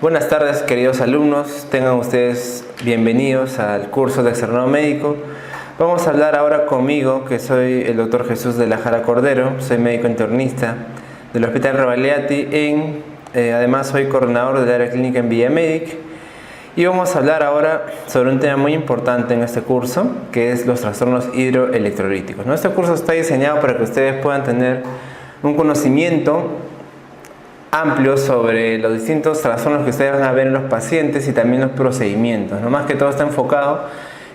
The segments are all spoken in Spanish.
Buenas tardes, queridos alumnos. Tengan ustedes bienvenidos al curso de externado médico. Vamos a hablar ahora conmigo, que soy el doctor Jesús de la Jara Cordero. Soy médico internista del Hospital Rebagliati. Además, soy coordinador del área clínica en Villamedic. Y vamos a hablar ahora sobre un tema muy importante en este curso, que es los trastornos hidroelectrolíticos. Este curso está diseñado para que ustedes puedan tener un conocimiento amplio sobre los distintos trastornos que ustedes van a ver en los pacientes y también los procedimientos. Más que todo está enfocado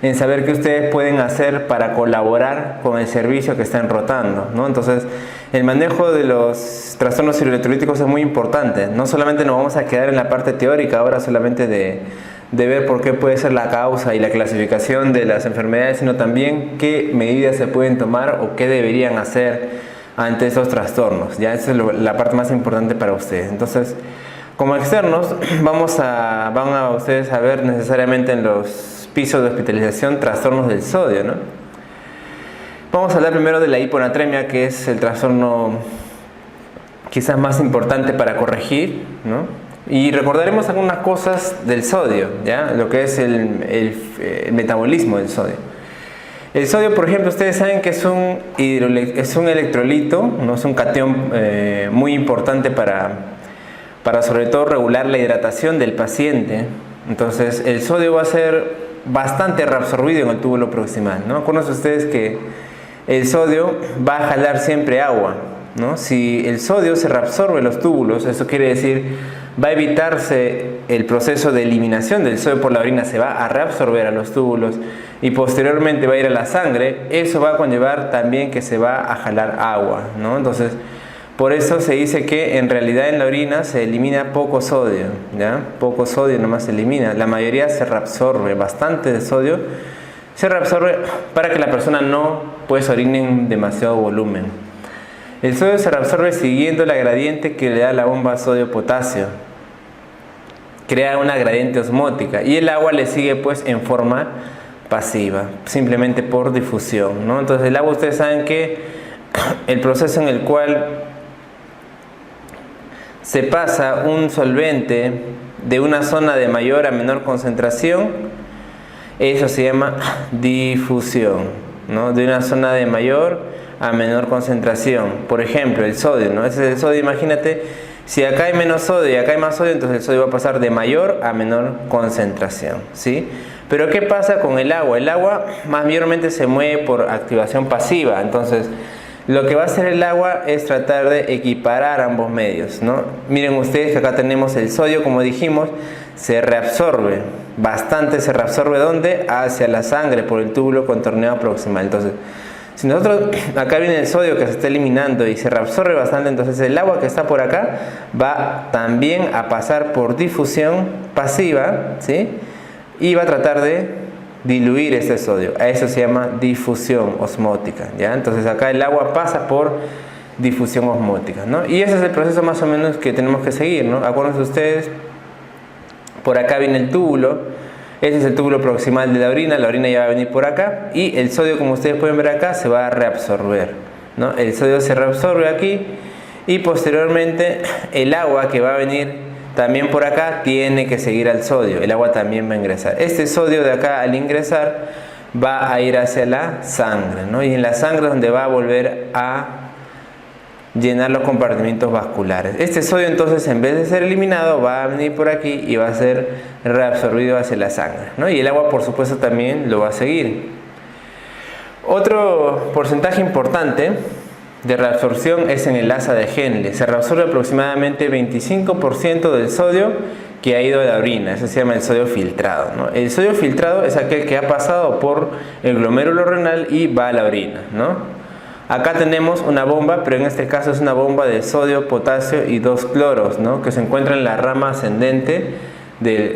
en saber qué ustedes pueden hacer para colaborar con el servicio que están rotando, Entonces, el manejo de los trastornos hidroelectrolíticos es muy importante. No solamente nos vamos a quedar en la parte teórica ahora solamente de ver por qué puede ser la causa y la clasificación de las enfermedades, sino también qué medidas se pueden tomar o qué deberían hacer ante esos trastornos. Ya esa es la parte más importante para ustedes. Entonces, como externos, van a ustedes a ver necesariamente en los pisos de hospitalización trastornos del sodio, Vamos a hablar primero de la hiponatremia, que es el trastorno quizás más importante para corregir, Y recordaremos algunas cosas del sodio, ¿ya? Lo que es el metabolismo del sodio. El sodio, por ejemplo, ustedes saben que es un electrolito, es un catión muy importante para sobre todo regular la hidratación del paciente. Entonces, el sodio va a ser bastante reabsorbido en el túbulo proximal, Acuérdense ustedes que el sodio va a jalar siempre agua, Si el sodio se reabsorbe en los túbulos, eso quiere decir va a evitarse el proceso de eliminación del sodio por la orina, se va a reabsorber a los túbulos y posteriormente va a ir a la sangre. Eso va a conllevar también que se va a jalar agua, Entonces, por eso se dice que en realidad en la orina se elimina poco sodio, ¿ya? Poco sodio nomás se elimina, la mayoría se reabsorbe, bastante de sodio se reabsorbe para que la persona no orine en demasiado volumen. El sodio se reabsorbe siguiendo la gradiente que le da la bomba sodio-potasio. Crea una gradiente osmótica y el agua le sigue en forma pasiva, simplemente por difusión, Entonces el agua, ustedes saben que el proceso en el cual se pasa un solvente de una zona de mayor a menor concentración, eso se llama difusión, De una zona de mayor a menor concentración. Por ejemplo, el sodio, Ese es el sodio, imagínate. Si acá hay menos sodio y acá hay más sodio, entonces el sodio va a pasar de mayor a menor concentración, ¿sí? Pero ¿qué pasa con el agua? El agua mayormente se mueve por activación pasiva. Entonces, lo que va a hacer el agua es tratar de equiparar ambos medios, Miren ustedes que acá tenemos el sodio, como dijimos, se reabsorbe. Bastante se reabsorbe, ¿dónde? Hacia la sangre por el túbulo contorneado proximal. Entonces, si nosotros, acá viene el sodio que se está eliminando y se reabsorbe bastante, entonces el agua que está por acá va también a pasar por difusión pasiva, ¿sí? Y va a tratar de diluir este sodio. A eso se llama difusión osmótica, ¿ya? Entonces acá el agua pasa por difusión osmótica, Y ese es el proceso más o menos que tenemos que seguir, Acuérdense ustedes, por acá viene el túbulo. Este es el túbulo proximal de la orina ya va a venir por acá y el sodio, como ustedes pueden ver acá, se va a reabsorber, El sodio se reabsorbe aquí y posteriormente el agua que va a venir también por acá tiene que seguir al sodio, el agua también va a ingresar. Este sodio de acá al ingresar va a ir hacia la sangre, Y en la sangre es donde va a volver a llenar los compartimentos vasculares. Este sodio entonces, en vez de ser eliminado, va a venir por aquí y va a ser reabsorbido hacia la sangre, Y el agua, por supuesto, también lo va a seguir. Otro porcentaje importante de reabsorción es en el asa de Henle. Se reabsorbe aproximadamente 25% del sodio que ha ido de la orina. Eso se llama el sodio filtrado, El sodio filtrado es aquel que ha pasado por el glomérulo renal y va a la orina, Acá tenemos una bomba, pero en este caso es una bomba de sodio, potasio y 2 cloros, que se encuentra en la rama ascendente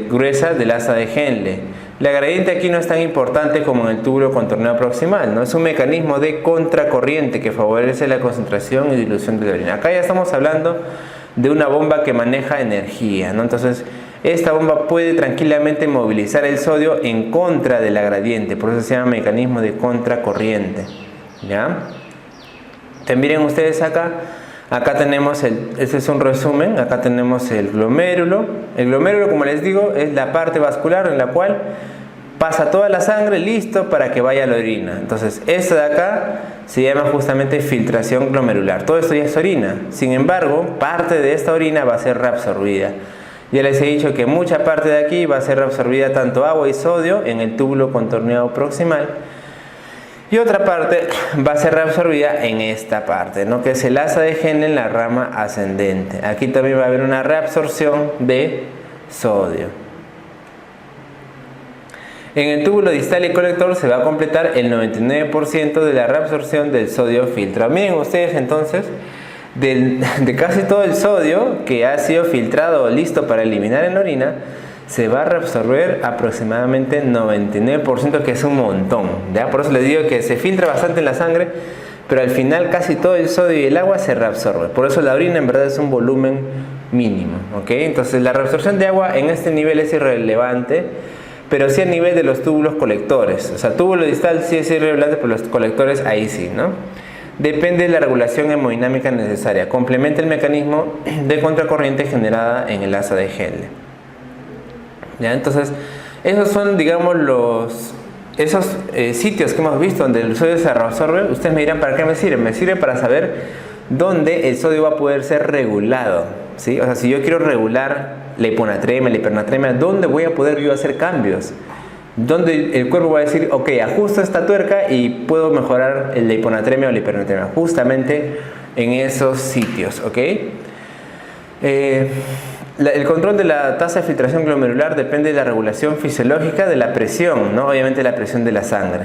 gruesa del asa de Henle. La gradiente aquí no es tan importante como en el túbulo contorneado proximal, Es un mecanismo de contracorriente que favorece la concentración y dilución de la orina. Acá ya estamos hablando de una bomba que maneja energía, Entonces, esta bomba puede tranquilamente movilizar el sodio en contra de la gradiente, por eso se llama mecanismo de contracorriente, ¿ya? Miren ustedes acá, Acá tenemos este es un resumen, acá tenemos el glomérulo. El glomérulo, como les digo, es la parte vascular en la cual pasa toda la sangre, listo para que vaya a la orina. Entonces, esto de acá se llama justamente filtración glomerular. Todo esto ya es orina. Sin embargo, parte de esta orina va a ser reabsorbida. Ya les he dicho que mucha parte de aquí va a ser reabsorbida tanto agua y sodio en el túbulo contorneado proximal. Y otra parte va a ser reabsorbida en esta parte, ¿no? Que es el asa de Henle en la rama ascendente. Aquí también va a haber una reabsorción de sodio. En el túbulo distal y colector se va a completar el 99% de la reabsorción del sodio filtrado. Miren ustedes entonces, de casi todo el sodio que ha sido filtrado o listo para eliminar en la orina, se va a reabsorber aproximadamente 99%, que es un montón, ¿ya? Por eso les digo que se filtra bastante en la sangre, pero al final casi todo el sodio y el agua se reabsorbe. Por eso la orina en verdad es un volumen mínimo, ¿ok? Entonces la reabsorción de agua en este nivel es irrelevante, pero sí a nivel de los túbulos colectores. O sea, túbulo distal sí es irrelevante, pero los colectores ahí sí, ¿no? Depende de la regulación hemodinámica necesaria. Complementa el mecanismo de contracorriente generada en el asa de Henle. ¿Ya? Entonces, esos son, digamos, esos sitios que hemos visto donde el sodio se reabsorbe. Ustedes me dirán, ¿para qué me sirve? Me sirve para saber dónde el sodio va a poder ser regulado, ¿sí? O sea, si yo quiero regular la hiponatremia, la hipernatremia, ¿dónde voy a poder yo hacer cambios? Donde el cuerpo va a decir, ok, ajusto esta tuerca y puedo mejorar la hiponatremia o la hipernatremia, justamente en esos sitios, ¿ok? El control de la tasa de filtración glomerular depende de la regulación fisiológica de la presión, ¿no? Obviamente la presión de la sangre,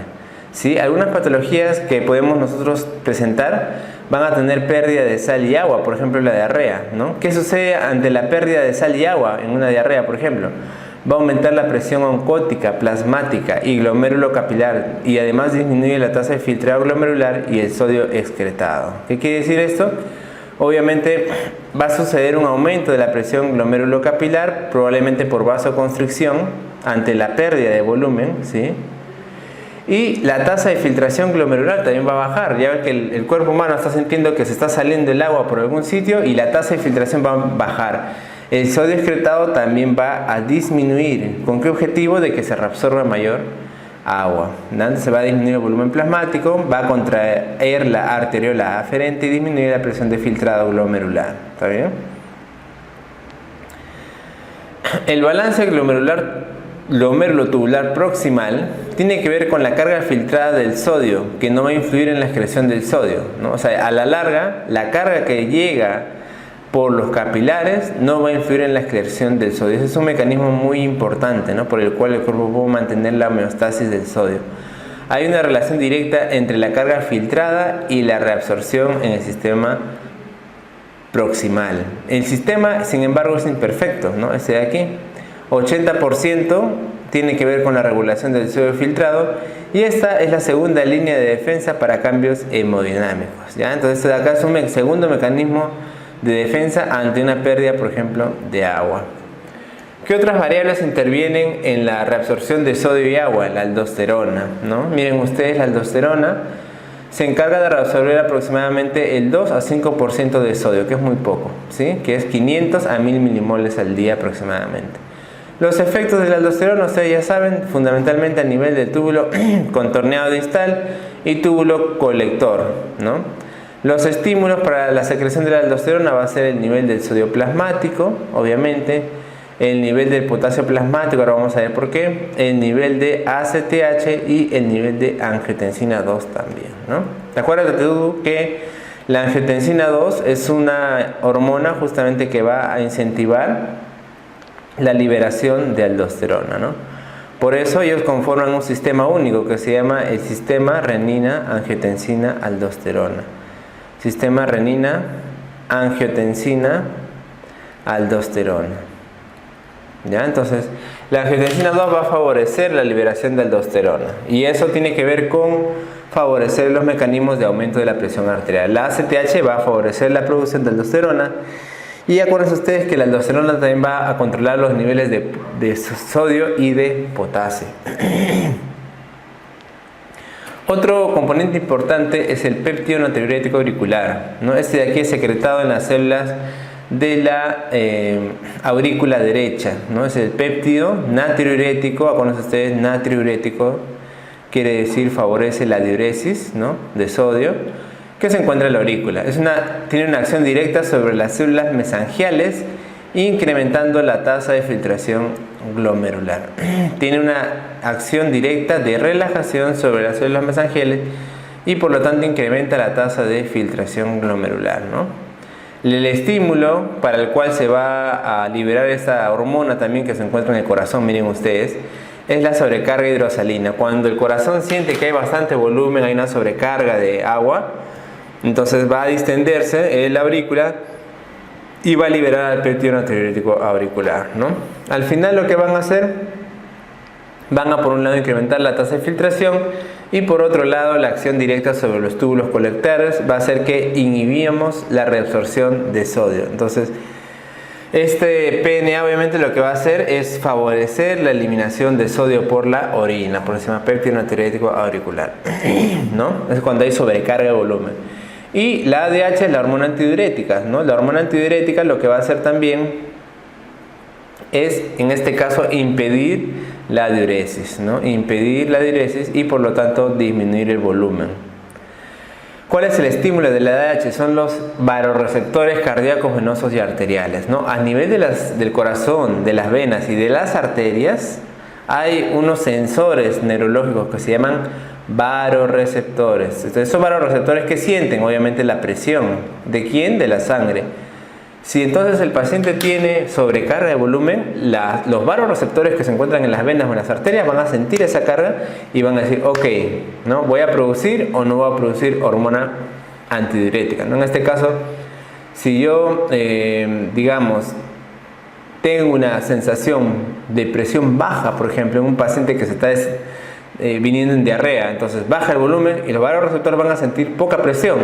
¿sí? Algunas patologías que podemos nosotros presentar van a tener pérdida de sal y agua, por ejemplo la diarrea, ¿no? ¿Qué sucede ante la pérdida de sal y agua en una diarrea, por ejemplo? Va a aumentar la presión oncótica, plasmática y glomérulo capilar, y además disminuye la tasa de filtrado glomerular y el sodio excretado. ¿Qué quiere decir esto? Obviamente va a suceder un aumento de la presión glomérulo capilar, probablemente por vasoconstricción ante la pérdida de volumen, ¿sí? Y la tasa de filtración glomerular también va a bajar. Ya ves que el cuerpo humano está sintiendo que se está saliendo el agua por algún sitio y la tasa de filtración va a bajar. El sodio excretado también va a disminuir. ¿Con qué objetivo? De que se reabsorba mayor agua. Entonces se va a disminuir el volumen plasmático, va a contraer la arteriola aferente y disminuir la presión de filtrado glomerular. ¿Está bien? El balance glomérulo tubular proximal tiene que ver con la carga filtrada del sodio, que no va a influir en la excreción del sodio, ¿no? O sea, a la larga, la carga que llega por los capilares no va a influir en la excreción del sodio. Ese es un mecanismo muy importante, ¿no? Por el cual el cuerpo puede mantener la homeostasis del sodio. Hay una relación directa entre la carga filtrada y la reabsorción en el sistema proximal. El sistema, sin embargo, es imperfecto, ¿no? Este de aquí, 80% tiene que ver con la regulación del sodio filtrado, y esta es la segunda línea de defensa para cambios hemodinámicos, ¿ya? Entonces este de acá es un segundo mecanismo de defensa ante una pérdida, por ejemplo, de agua. ¿Qué otras variables intervienen en la reabsorción de sodio y agua? La aldosterona, ¿no? Miren ustedes, la aldosterona se encarga de reabsorber aproximadamente el 2 a 5% de sodio, que es muy poco, ¿sí? Que es 500 a 1000 milimoles al día aproximadamente. Los efectos de la aldosterona, ustedes ya saben, fundamentalmente a nivel del túbulo contorneado distal y túbulo colector, ¿no? Los estímulos para la secreción de la aldosterona va a ser el nivel del sodio plasmático, obviamente, el nivel del potasio plasmático, ahora vamos a ver por qué, el nivel de ACTH y el nivel de angiotensina 2 también, ¿no? ¿Te acuerdas que la angiotensina 2 es una hormona justamente que va a incentivar la liberación de aldosterona, ¿no? Por eso ellos conforman un sistema único que se llama el sistema renina-angiotensina-aldosterona. Sistema renina, angiotensina, aldosterona. ¿Ya? Entonces, la angiotensina 2 va a favorecer la liberación de aldosterona. Y eso tiene que ver con favorecer los mecanismos de aumento de la presión arterial. La ACTH va a favorecer la producción de aldosterona. Y acuérdense ustedes que la aldosterona también va a controlar los niveles de sodio y de potasio. Otro componente importante es el péptido natriurético auricular, ¿no? Este de aquí es secretado en las células de la aurícula derecha, ¿no? Es el péptido natriurético. Acuérdense ustedes, natriurético quiere decir favorece la diuresis, ¿no?, de sodio, que se encuentra en la aurícula. Tiene una acción directa sobre las células mesangiales, incrementando la tasa de filtración glomerular. Tiene una acción directa de relajación sobre las células mesangiales y por lo tanto incrementa la tasa de filtración glomerular, ¿no? El estímulo para el cual se va a liberar esta hormona también que se encuentra en el corazón, miren ustedes, es la sobrecarga hidrosalina. Cuando el corazón siente que hay bastante volumen, hay una sobrecarga de agua, entonces va a distenderse la aurícula y va a liberar al péptido natriurético auricular, ¿no? Al final lo que van a hacer, van a por un lado incrementar la tasa de filtración y por otro lado la acción directa sobre los túbulos colectores va a hacer que inhibamos la reabsorción de sodio. Entonces este PNA obviamente lo que va a hacer es favorecer la eliminación de sodio por la orina, por eso se llama péptido natriurético auricular, ¿no? Es cuando hay sobrecarga de volumen. Y la ADH es la hormona antidiurética, ¿no? La hormona antidiurética lo que va a hacer también es, en este caso, impedir la diuresis, ¿no? Impedir la diuresis y por lo tanto disminuir el volumen. ¿Cuál es el estímulo de la ADH? Son los vasoreceptores cardíacos, venosos y arteriales, ¿no? A nivel del corazón, de las venas y de las arterias hay unos sensores neurológicos que se llaman vasoreceptores. Entonces, esos vasoreceptores que sienten obviamente la presión. ¿De quién? De la sangre. Si entonces el paciente tiene sobrecarga de volumen, los vasoreceptores que se encuentran en las venas o en las arterias van a sentir esa carga y van a decir, ok, ¿no?, voy a producir o no voy a producir hormona antidiurética, ¿no? En este caso, si yo, digamos, tengo una sensación de presión baja, por ejemplo, en un paciente que se está viniendo en diarrea, entonces baja el volumen y los vasoreceptores van a sentir poca presión,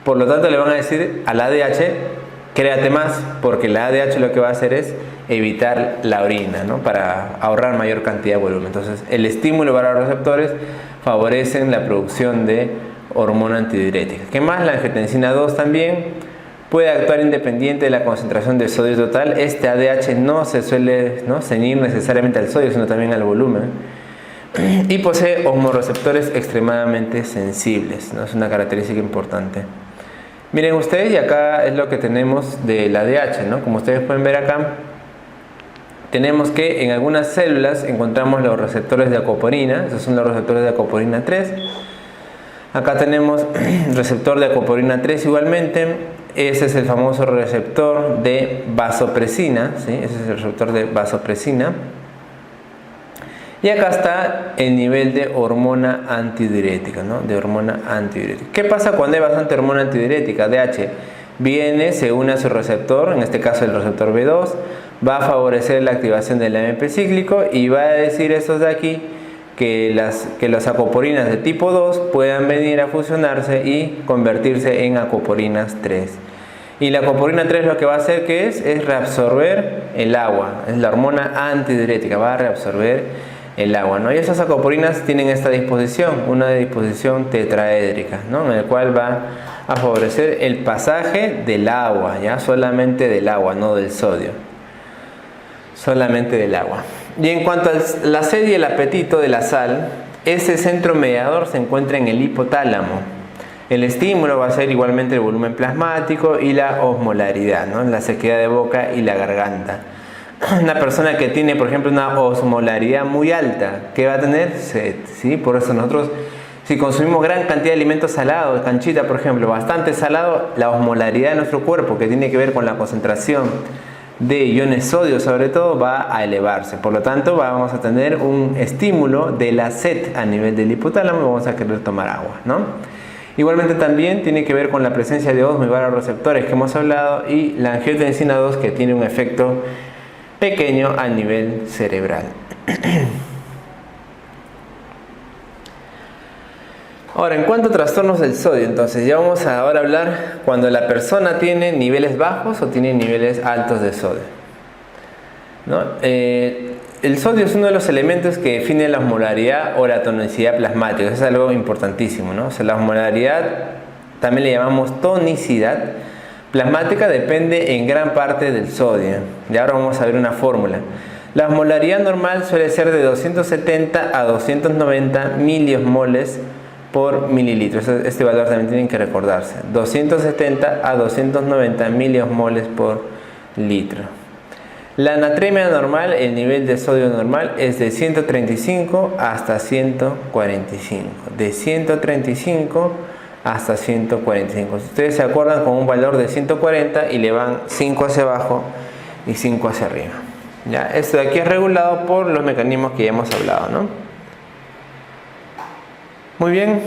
por lo tanto le van a decir a la ADH, créate más, porque la ADH lo que va a hacer es evitar la orina, ¿no?, para ahorrar mayor cantidad de volumen. Entonces el estímulo de vasoreceptores favorecen la producción de hormona antidiurética. ¿Qué más? La angiotensina 2 también puede actuar independiente de la concentración de sodio total. Este ADH no se suele, ¿no?, ceñir necesariamente al sodio, sino también al volumen. Y posee osmoreceptores extremadamente sensibles, ¿no? Es una característica importante. Miren ustedes, y acá es lo que tenemos de la ADH, ¿no? Como ustedes pueden ver acá, tenemos que en algunas células encontramos los receptores de acoporina. Esos son los receptores de acoporina 3. Acá tenemos receptor de acoporina 3 igualmente. Ese es el famoso receptor de vasopresina, ¿sí? Ese es el receptor de vasopresina. Y acá está el nivel de hormona antidiurética, ¿no? De hormona antidiurética. ¿Qué pasa cuando hay bastante hormona antidiurética? ADH viene, se une a su receptor, en este caso el receptor B2, va a favorecer la activación del AMP cíclico y va a decir estos de aquí que las acoporinas de tipo 2 puedan venir a fusionarse y convertirse en acoporinas 3. Y la acoporina 3 lo que va a hacer que es reabsorber el agua, es la hormona antidiurética, va a reabsorber el agua, ¿no? Y esas acoporinas tienen esta disposición, una disposición tetraédrica, ¿no?, en el cual va a favorecer el pasaje del agua, ya solamente del agua, no del sodio, solamente del agua. Y en cuanto a la sed y el apetito de la sal, ese centro mediador se encuentra en el hipotálamo. El estímulo va a ser igualmente el volumen plasmático y la osmolaridad, ¿no?, la sequedad de boca y la garganta. Una persona que tiene, por ejemplo, una osmolaridad muy alta, ¿qué va a tener? Sed, ¿sí? Por eso nosotros, si consumimos gran cantidad de alimentos salados, canchita, por ejemplo, bastante salado, la osmolaridad de nuestro cuerpo, que tiene que ver con la concentración de iones sodio, sobre todo, va a elevarse. Por lo tanto, vamos a tener un estímulo de la sed a nivel del hipotálamo y vamos a querer tomar agua, ¿no? Igualmente también tiene que ver con la presencia de osmo y vasoreceptores que hemos hablado y la angiotensina 2, que tiene un efecto pequeño a nivel cerebral. Ahora, en cuanto a trastornos del sodio, entonces ya vamos a ahora hablar cuando la persona tiene niveles bajos o tiene niveles altos de sodio. ¿no? El sodio es uno de los elementos que define la osmolaridad o la tonicidad plasmática. Eso es algo importantísimo, ¿no? O sea, la osmolaridad, también le llamamos tonicidad plasmática, depende en gran parte del sodio. Y ahora vamos a ver una fórmula. La osmolaridad normal suele ser de 270 a 290 miliosmoles por mililitro. Este valor también tienen que recordarse. 270 a 290 miliosmoles por litro. La natremia normal, el nivel de sodio normal es de 135 hasta 145. De 135 hasta 145. Si ustedes se acuerdan, con un valor de 140 y le van 5 hacia abajo y 5 hacia arriba. ¿Ya? Esto de aquí es regulado por los mecanismos que ya hemos hablado, ¿no? Muy bien.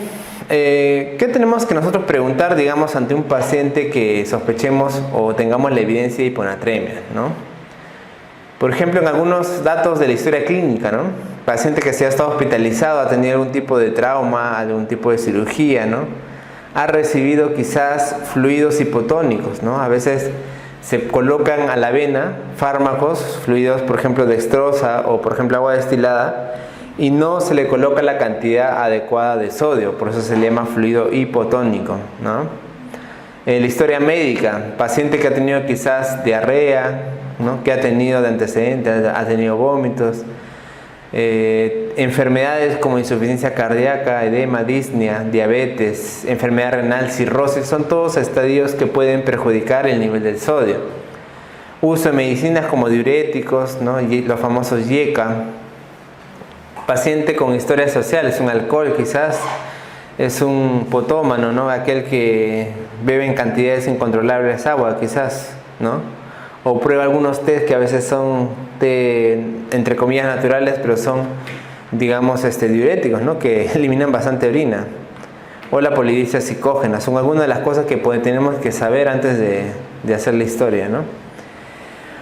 ¿Qué tenemos que nosotros preguntar, digamos, ante un paciente que sospechemos o tengamos la evidencia de hiponatremia, ¿no? Por ejemplo, en algunos datos de la historia clínica, ¿no? Paciente que se ha estado hospitalizado, ha tenido algún tipo de trauma, algún tipo de cirugía, ¿no? Ha recibido quizás fluidos hipotónicos, ¿no? A veces se colocan a la vena fármacos, fluidos, por ejemplo, dextrosa o, por ejemplo, agua destilada, y no se le coloca la cantidad adecuada de sodio, por eso se le llama fluido hipotónico, ¿no? La historia médica, paciente que ha tenido quizás diarrea, ¿no? Que ha tenido de antecedentes, ha tenido vómitos, enfermedades como insuficiencia cardíaca, edema, disnea, diabetes, enfermedad renal, cirrosis, son todos estadios que pueden perjudicar el nivel del sodio. Uso de medicinas como diuréticos, ¿no? Los famosos YECA. Paciente con historias sociales, un alcohol quizás, es un potómano, ¿no? Aquel que bebe en cantidades incontrolables agua quizás, ¿no? O prueba algunos test que a veces son entre comillas naturales, pero son, digamos, diuréticos, ¿no? Que eliminan bastante orina. O la polidipsia psicógena. Son algunas de las cosas que tenemos que saber antes de hacer la historia, ¿no?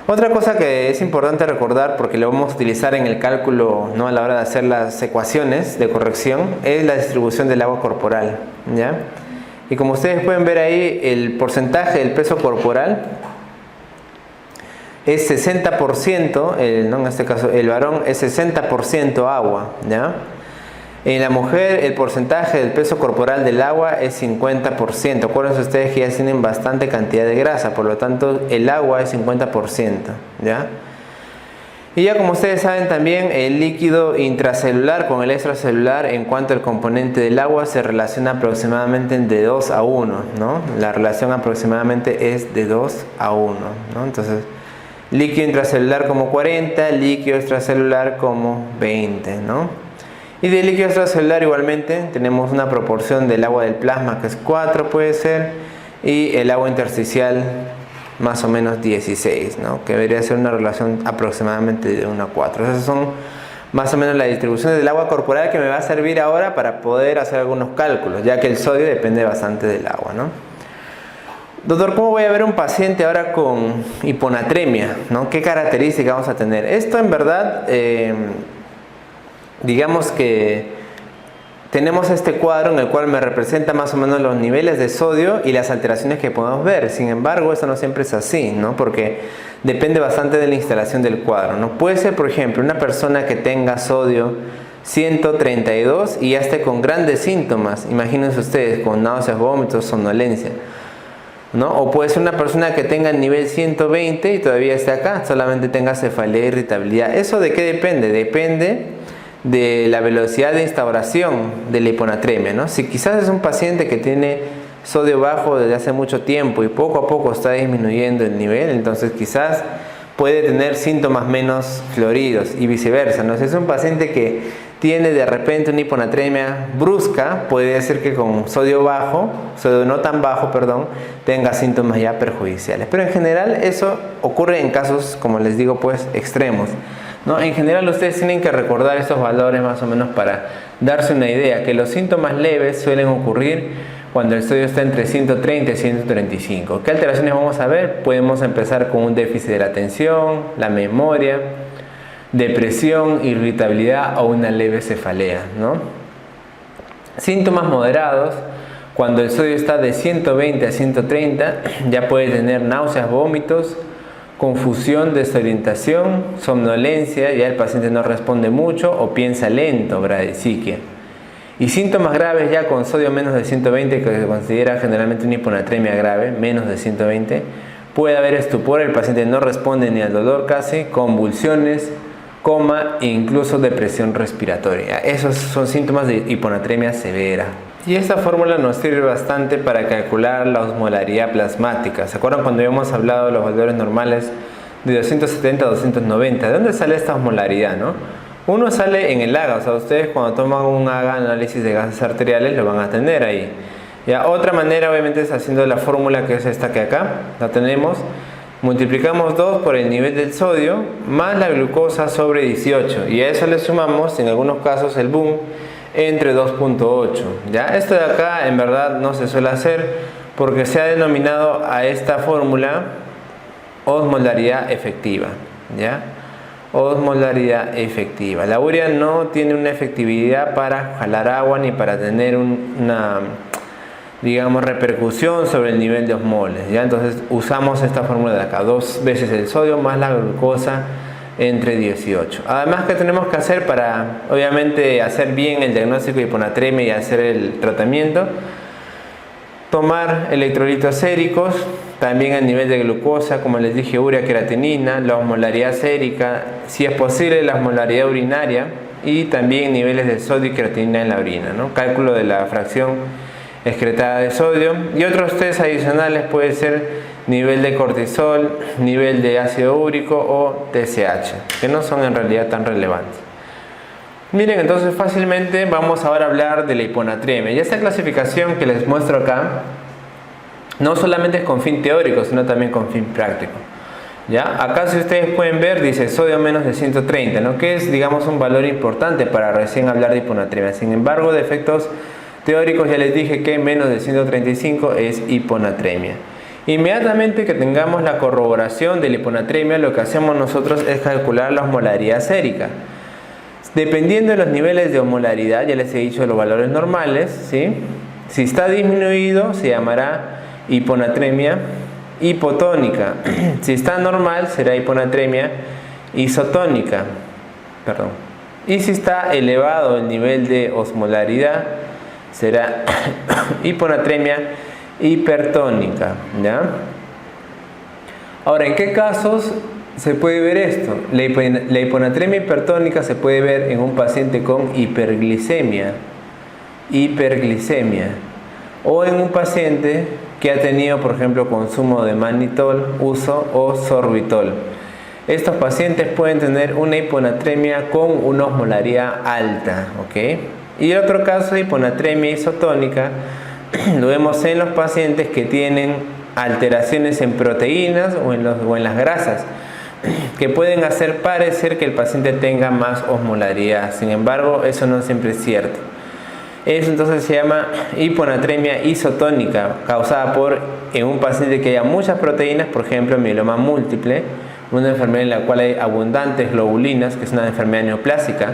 Otra cosa que es importante recordar, porque lo vamos a utilizar en el cálculo, ¿no? A la hora de hacer las ecuaciones de corrección, es la distribución del agua corporal, ¿ya? Y como ustedes pueden ver ahí, el porcentaje del peso corporal es 60%, ¿no? En este caso el varón es 60% agua, ¿ya? En la mujer el porcentaje del peso corporal del agua es 50%. Acuérdense ustedes que ya tienen bastante cantidad de grasa, por lo tanto el agua es 50%, ¿ya? Y ya como ustedes saben también, el líquido intracelular con el extracelular en cuanto al componente del agua se relaciona aproximadamente de 2 a 1, ¿no? La relación aproximadamente es de 2 a 1, ¿no? Entonces, líquido intracelular como 40, líquido extracelular como 20, ¿no? Y del líquido extracelular igualmente tenemos una proporción del agua del plasma que es 4 puede ser, y el agua intersticial más o menos 16, ¿no? Que debería ser una relación aproximadamente de 1 a 4. Esas son más o menos las distribuciones del agua corporal que me va a servir ahora para poder hacer algunos cálculos, ya que el sodio depende bastante del agua, ¿no? Doctor, ¿cómo voy a ver un paciente ahora con hiponatremia, ¿no? ¿Qué características vamos a tener? Esto en verdad, digamos que tenemos este cuadro en el cual me representa más o menos los niveles de sodio y las alteraciones que podemos ver. Sin embargo, esto no siempre es así, ¿no? Porque depende bastante de la instalación del cuadro, ¿no? Puede ser, por ejemplo, una persona que tenga sodio 132 y ya esté con grandes síntomas. Imagínense ustedes, con náuseas, vómitos, somnolencia, ¿no? O puede ser una persona que tenga el nivel 120 y todavía esté acá, solamente tenga cefalea e irritabilidad. ¿Eso de qué depende? Depende de la velocidad de instauración de la hiponatremia, ¿no? Si quizás es un paciente que tiene sodio bajo desde hace mucho tiempo y poco a poco está disminuyendo el nivel, entonces quizás puede tener síntomas menos floridos y viceversa, ¿no? Si es un paciente que tiene de repente una hiponatremia brusca, puede ser que con sodio bajo, sodio no tan bajo, perdón, tenga síntomas ya perjudiciales. Pero en general eso ocurre en casos, como les digo, pues extremos, ¿no? En general ustedes tienen que recordar estos valores más o menos para darse una idea, que los síntomas leves suelen ocurrir cuando el sodio está entre 130 y 135. ¿Qué alteraciones vamos a ver? Podemos empezar con un déficit de la atención, la memoria, depresión, irritabilidad o una leve cefalea, ¿no? Síntomas moderados, cuando el sodio está de 120 a 130, ya puede tener náuseas, vómitos, confusión, desorientación, somnolencia, ya el paciente no responde mucho o piensa lento, bradisiquia. Y síntomas graves ya con sodio menos de 120, que se considera generalmente una hiponatremia grave, menos de 120, puede haber estupor, el paciente no responde ni al dolor casi, convulsiones, coma e incluso depresión respiratoria. Esos son síntomas de hiponatremia severa. Y esta fórmula nos sirve bastante para calcular la osmolaridad plasmática. ¿Se acuerdan cuando habíamos hablado de los valores normales de 270 a 290? ¿De dónde sale esta osmolaridad, no? Uno sale en el AGA, o sea, ustedes cuando toman un AGA, análisis de gases arteriales, lo van a tener ahí. Ya, otra manera obviamente es haciendo la fórmula que es esta que acá, la tenemos. Multiplicamos 2 por el nivel del sodio más la glucosa sobre 18 y a eso le sumamos en algunos casos el boom entre 2.8. ¿Ya? Esto de acá en verdad no se suele hacer porque se ha denominado a esta fórmula osmolaridad efectiva. ¿Ya? Osmolaridad efectiva. La urea no tiene una efectividad para jalar agua ni para tener una, digamos, repercusión sobre el nivel de osmoles, ¿ya? Entonces usamos esta fórmula de acá, 2 veces el sodio más la glucosa entre 18. Además, ¿qué tenemos que hacer para, obviamente, hacer bien el diagnóstico de hiponatremia y hacer el tratamiento? Tomar electrolitos séricos, también el nivel de glucosa, como les dije, urea, creatinina, la osmolaridad sérica, si es posible la osmolaridad urinaria y también niveles de sodio y creatinina en la orina, ¿no? Cálculo de la fracción excretada de sodio y otros test adicionales puede ser nivel de cortisol, nivel de ácido úrico o TSH, que no son en realidad tan relevantes. Miren, entonces fácilmente vamos ahora a hablar de la hiponatremia. Y esta clasificación que les muestro acá no solamente es con fin teórico, sino también con fin práctico. ¿Ya? Acá, si ustedes pueden ver, dice sodio menos de 130, ¿no? Que es, digamos, un valor importante para recién hablar de hiponatremia. Sin embargo, de efectos teóricos ya les dije que menos de 135 es hiponatremia. Inmediatamente que tengamos la corroboración de la hiponatremia, lo que hacemos nosotros es calcular la osmolaridad sérica. Dependiendo de los niveles de osmolaridad, ya les he dicho los valores normales, ¿sí? Si está disminuido se llamará hiponatremia hipotónica. Si está normal será hiponatremia isotónica. Perdón. Y si está elevado el nivel de osmolaridad será hiponatremia hipertónica, ¿ya? Ahora, ¿en qué casos se puede ver esto? La hiponatremia hipertónica se puede ver en un paciente con hiperglicemia, o en un paciente que ha tenido, por ejemplo, consumo de mannitol, uso o sorbitol. Estos pacientes pueden tener una hiponatremia con una osmolaridad alta, ¿ok? Y el otro caso de hiponatremia isotónica lo vemos en los pacientes que tienen alteraciones en proteínas o en las grasas, que pueden hacer parecer que el paciente tenga más osmolaridad. Sin embargo, eso no siempre es cierto. Eso entonces se llama hiponatremia isotónica, causada en un paciente que haya muchas proteínas, por ejemplo, mieloma múltiple, una enfermedad en la cual hay abundantes globulinas, que es una enfermedad neoplásica,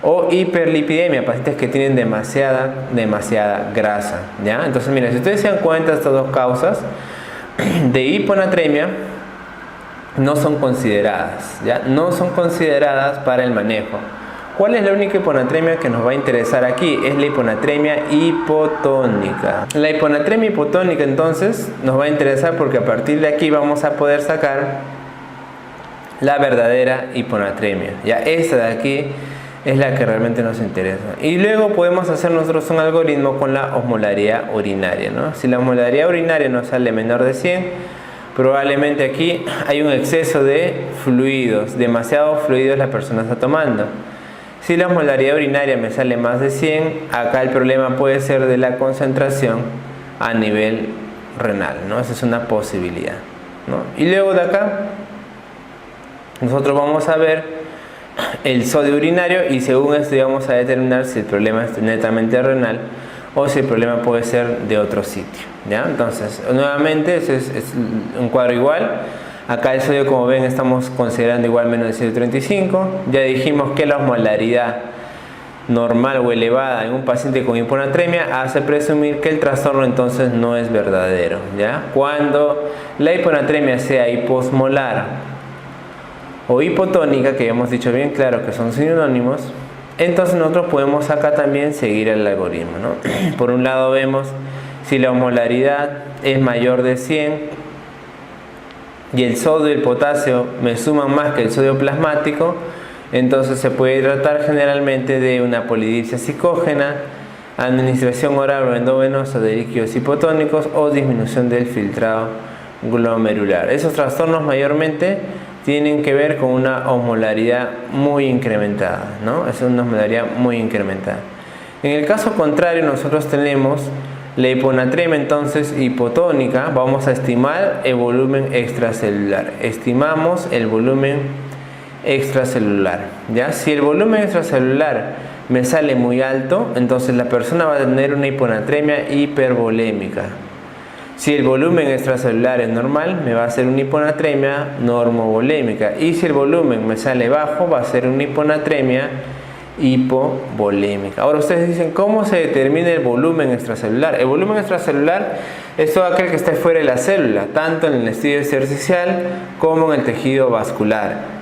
o hiperlipidemia, pacientes que tienen demasiada grasa, ¿ya? Entonces, miren, si ustedes se dan cuenta de estas dos causas de hiponatremia, no son consideradas, ¿ya? No son consideradas para el manejo. ¿Cuál es la única hiponatremia que nos va a interesar aquí? Es la hiponatremia hipotónica. La hiponatremia hipotónica entonces nos va a interesar porque a partir de aquí vamos a poder sacar la verdadera hiponatremia. Ya esta de aquí es la que realmente nos interesa. Y luego podemos hacer nosotros un algoritmo con la osmolaridad urinaria, ¿no? Si la osmolaridad urinaria nos sale menor de 100, probablemente aquí hay un exceso de fluidos, demasiados fluidos la persona está tomando. Si la osmolaridad urinaria me sale más de 100, acá el problema puede ser de la concentración a nivel renal, ¿no? Esa es una posibilidad, ¿no? Y luego de acá nosotros vamos a ver el sodio urinario y según esto vamos a determinar si el problema es netamente renal o si el problema puede ser de otro sitio, ¿ya? Entonces, nuevamente, ese es un cuadro igual. Acá el sodio, como ven, estamos considerando igual menos de 135. Ya dijimos que la osmolaridad normal o elevada en un paciente con hiponatremia hace presumir que el trastorno entonces no es verdadero, ¿ya? Cuando la hiponatremia sea hiposmolar o hipotónica, que ya hemos dicho bien claro que son sinónimos, entonces nosotros podemos acá también seguir el algoritmo, ¿no? Por un lado vemos si la osmolaridad es mayor de 100 y el sodio y el potasio me suman más que el sodio plasmático, entonces se puede tratar generalmente de una polidipsia psicógena, administración oral o endovenosa de líquidos hipotónicos o disminución del filtrado glomerular. Esos trastornos mayormente tienen que ver con una osmolaridad muy incrementada, ¿no? Es una osmolaridad muy incrementada. En el caso contrario, nosotros tenemos la hiponatremia entonces hipotónica. Vamos a estimar el volumen extracelular. Estimamos el volumen extracelular, ¿ya? Si el volumen extracelular me sale muy alto, entonces la persona va a tener una hiponatremia hipervolémica. Si el volumen extracelular es normal, me va a hacer una hiponatremia normovolémica. Y si el volumen me sale bajo, va a ser una hiponatremia hipovolémica. Ahora ustedes dicen, ¿cómo se determina el volumen extracelular? El volumen extracelular es todo aquel que está fuera de la célula, tanto en el estadio intersticial como en el tejido vascular.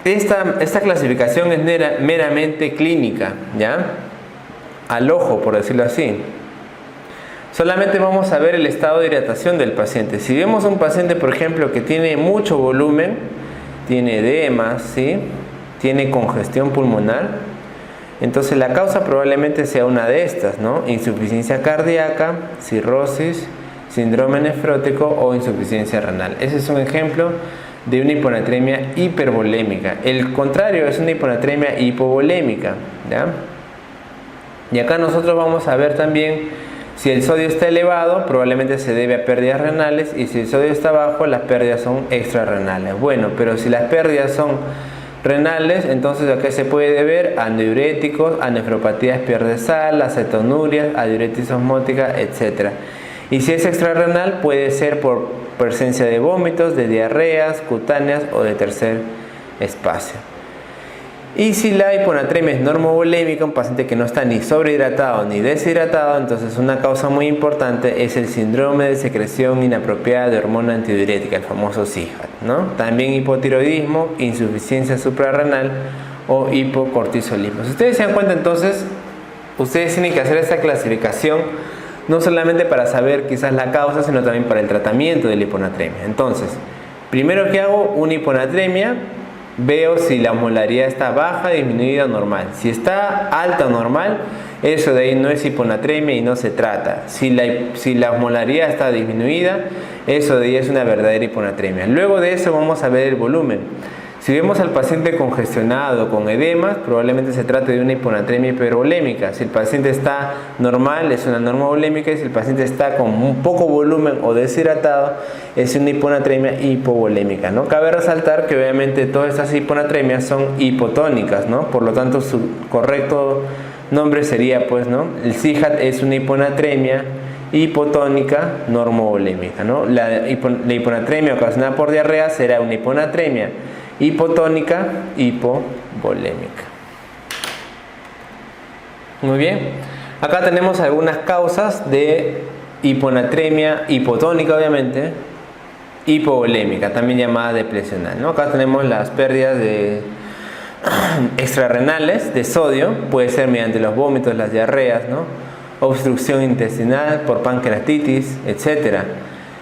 Esta clasificación es meramente clínica, ¿ya? Al ojo, por decirlo así. Solamente vamos a ver el estado de hidratación del paciente. Si vemos a un paciente, por ejemplo, que tiene mucho volumen, tiene edema, ¿sí? Tiene congestión pulmonar, entonces la causa probablemente sea una de estas, ¿no? Insuficiencia cardíaca, cirrosis, síndrome nefrótico o insuficiencia renal. Ese es un ejemplo de una hiponatremia hipervolémica. El contrario es una hiponatremia hipovolémica, ¿ya? Y acá nosotros vamos a ver también si el sodio está elevado, probablemente se debe a pérdidas renales, y si el sodio está bajo, las pérdidas son extrarrenales. Bueno, pero si las pérdidas son renales, entonces ¿a qué se puede deber? A diuréticos, a nefropatías pierde sal, acetonurias, a diuresis osmótica, etc. Y si es extrarrenal, puede ser por presencia de vómitos, de diarreas cutáneas o de tercer espacio. Y si la hiponatremia es normovolémica, un paciente que no está ni sobrehidratado ni deshidratado, entonces una causa muy importante es el síndrome de secreción inapropiada de hormona antidiurética, el famoso SIHAT, ¿no? También hipotiroidismo, insuficiencia suprarrenal o hipocortisolismo. Si ustedes se dan cuenta, entonces ustedes tienen que hacer esta clasificación no solamente para saber quizás la causa, sino también para el tratamiento de la hiponatremia. Entonces, primero que hago una hiponatremia, veo si la osmolaridad está baja, disminuida o normal. Si está alta o normal, eso de ahí no es hiponatremia y no se trata. Si la osmolaridad está disminuida, eso de ahí es una verdadera hiponatremia. Luego de eso vamos a ver el volumen. Si vemos al paciente congestionado con edemas, probablemente se trate de una hiponatremia hipervolémica. Si el paciente está normal, es una normovolémica, y si el paciente está con un poco volumen o deshidratado, es una hiponatremia hipovolémica, ¿no? Cabe resaltar que obviamente todas estas hiponatremias son hipotónicas, ¿no? Por lo tanto, su correcto nombre sería, pues, ¿no? El SIHAT es una hiponatremia hipotónica normovolémica, ¿no? La hiponatremia ocasionada por diarrea será una hiponatremia hipotónica hipovolémica. Muy bien, acá tenemos algunas causas de hiponatremia hipotónica, obviamente, hipovolémica, también llamada deplecional, ¿no? Acá tenemos las pérdidas extrarrenales de sodio, puede ser mediante los vómitos, las diarreas, ¿no? Obstrucción intestinal por pancreatitis, etc.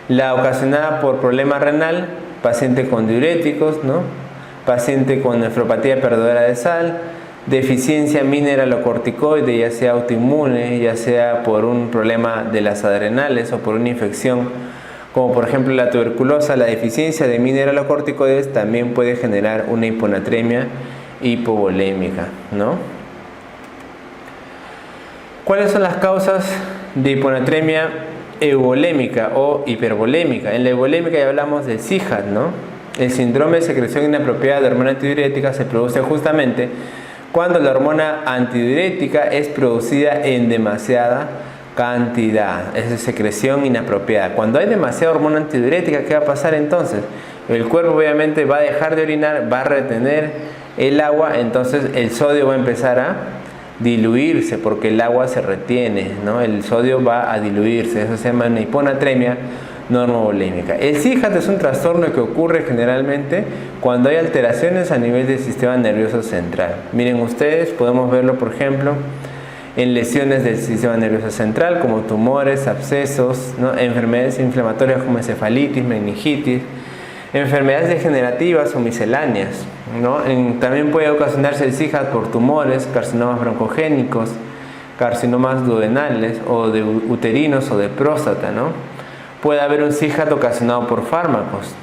La ocasionada por problema renal, paciente con diuréticos, ¿no? Paciente con nefropatía perdedora de sal, deficiencia mineralocorticoide, ya sea autoinmune, ya sea por un problema de las adrenales o por una infección, como por ejemplo la tuberculosa. La deficiencia de mineralocorticoides también puede generar una hiponatremia hipovolémica, ¿no? ¿Cuáles son las causas de hiponatremia euvolémica o hipervolémica? En la euvolémica ya hablamos del SIHAT, ¿no? El síndrome de secreción inapropiada de hormona antidiurética se produce justamente cuando la hormona antidiurética es producida en demasiada cantidad. Es secreción inapropiada. Cuando hay demasiada hormona antidiurética, ¿qué va a pasar entonces? El cuerpo obviamente va a dejar de orinar, va a retener el agua, entonces el sodio va a empezar diluirse porque el agua se retiene, ¿no? El sodio va a diluirse, eso se llama una hiponatremia normovolémica. El SIHAT es un trastorno que ocurre generalmente cuando hay alteraciones a nivel del sistema nervioso central. Miren ustedes, podemos verlo por ejemplo en lesiones del sistema nervioso central como tumores, abscesos, ¿no? Enfermedades inflamatorias como encefalitis, meningitis, enfermedades degenerativas o misceláneas, ¿no? También puede ocasionarse el SIHAT por tumores, carcinomas broncogénicos, carcinomas duodenales o de uterinos o de próstata, ¿no? Puede haber un SIHAT ocasionado por fármacos,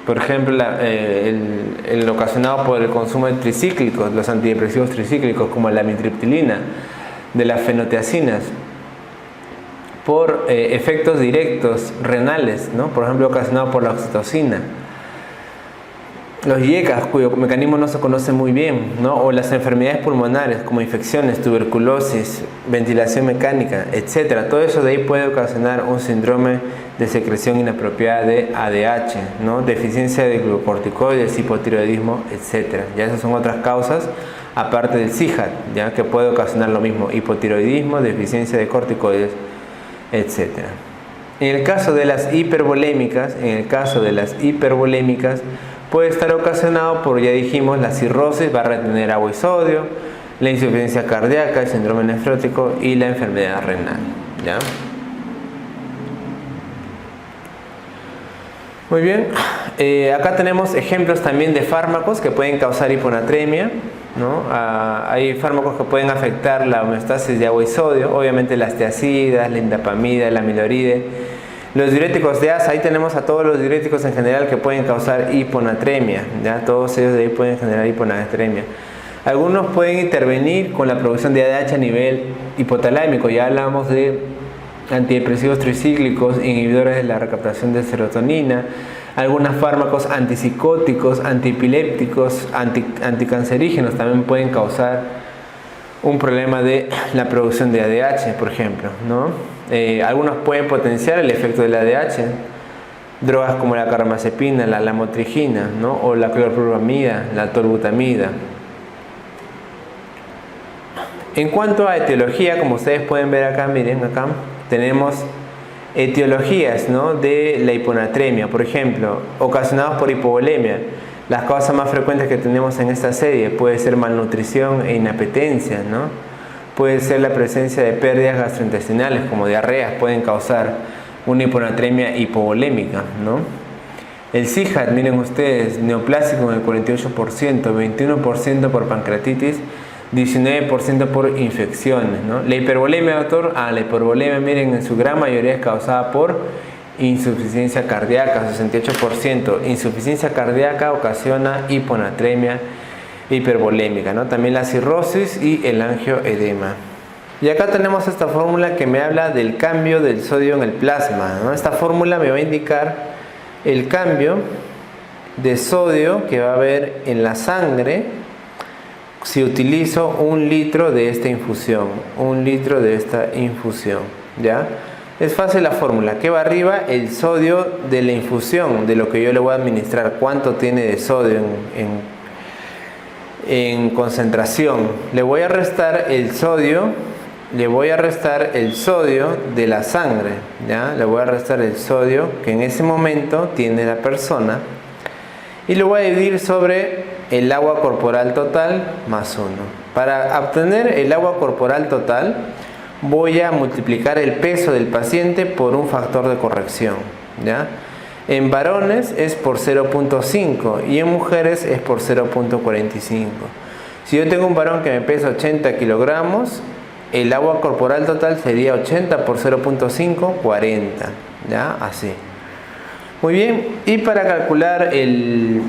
por ejemplo el ocasionado por el consumo de tricíclicos, los antidepresivos tricíclicos como la amitriptilina, de las fenotiacinas, por efectos directos renales, ¿no? Por ejemplo ocasionado por la oxitocina, los IECAS cuyo mecanismo no se conoce muy bien, ¿no? O las enfermedades pulmonares como infecciones, tuberculosis, ventilación mecánica, etc. Todo eso de ahí puede ocasionar un síndrome de secreción inapropiada de ADH, ¿no? Deficiencia de glucocorticoides, hipotiroidismo, etc. Ya esas son otras causas aparte del SIHAT, ya que puede ocasionar lo mismo, hipotiroidismo, deficiencia de corticoides, etc. En el caso de las hipervolémicas, puede estar ocasionado por, ya dijimos, la cirrosis, va a retener agua y sodio, la insuficiencia cardíaca, el síndrome nefrótico y la enfermedad renal, ¿ya? Muy bien, acá tenemos ejemplos también de fármacos que pueden causar hiponatremia, ¿no? Hay fármacos que pueden afectar la homeostasis de agua y sodio, obviamente las tiazidas, la indapamida, la amiloride, los diuréticos de asa. Ahí tenemos a todos los diuréticos en general que pueden causar hiponatremia, ¿ya? Todos ellos de ahí pueden generar hiponatremia. Algunos pueden intervenir con la producción de ADH a nivel hipotalámico, ya hablamos de antidepresivos tricíclicos, inhibidores de la recaptación de serotonina, algunos fármacos antipsicóticos, antiepilépticos, anticancerígenos también pueden causar un problema de la producción de ADH, por ejemplo, ¿no? Algunos pueden potenciar el efecto del ADH, drogas como la carbamazepina, la lamotrigina, ¿no? O la clorprolamida, la tolbutamida. En cuanto a etiología, como ustedes pueden ver acá, miren acá, tenemos etiologías, ¿no? De la hiponatremia, por ejemplo, ocasionados por hipovolemia. Las causas más frecuentes que tenemos en esta serie puede ser malnutrición e inapetencia, ¿no? Puede ser la presencia de pérdidas gastrointestinales como diarreas, pueden causar una hiponatremia hipovolémica, ¿no? El SIHAT, miren ustedes, neoplásico en el 48%, 21% por pancreatitis, 19% por infecciones, ¿no? La hipervolemia, doctor, la hipervolemia, miren, en su gran mayoría es causada por insuficiencia cardíaca, 68%. Insuficiencia cardíaca ocasiona hiponatremia hipervolémica, ¿no? También la cirrosis y el angioedema. Y acá tenemos esta fórmula que me habla del cambio del sodio en el plasma, ¿no? Esta fórmula me va a indicar el cambio de sodio que va a haber en la sangre si utilizo 1 litro de esta infusión, 1 litro de esta infusión, ¿ya? Es fácil la fórmula, que va arriba el sodio de la infusión, de lo que yo le voy a administrar, cuánto tiene de sodio en concentración. Le voy a restar el sodio, de la sangre, ¿ya? Le voy a restar el sodio que en ese momento tiene la persona y lo voy a dividir sobre el agua corporal total más 1. Para obtener el agua corporal total voy a multiplicar el peso del paciente por un factor de corrección, ¿ya? En varones es por 0.5 y en mujeres es por 0.45. Si yo tengo un varón que me pesa 80 kilogramos, el agua corporal total sería 80 por 0.5, 40, ¿ya? Así. Muy bien, y para calcular el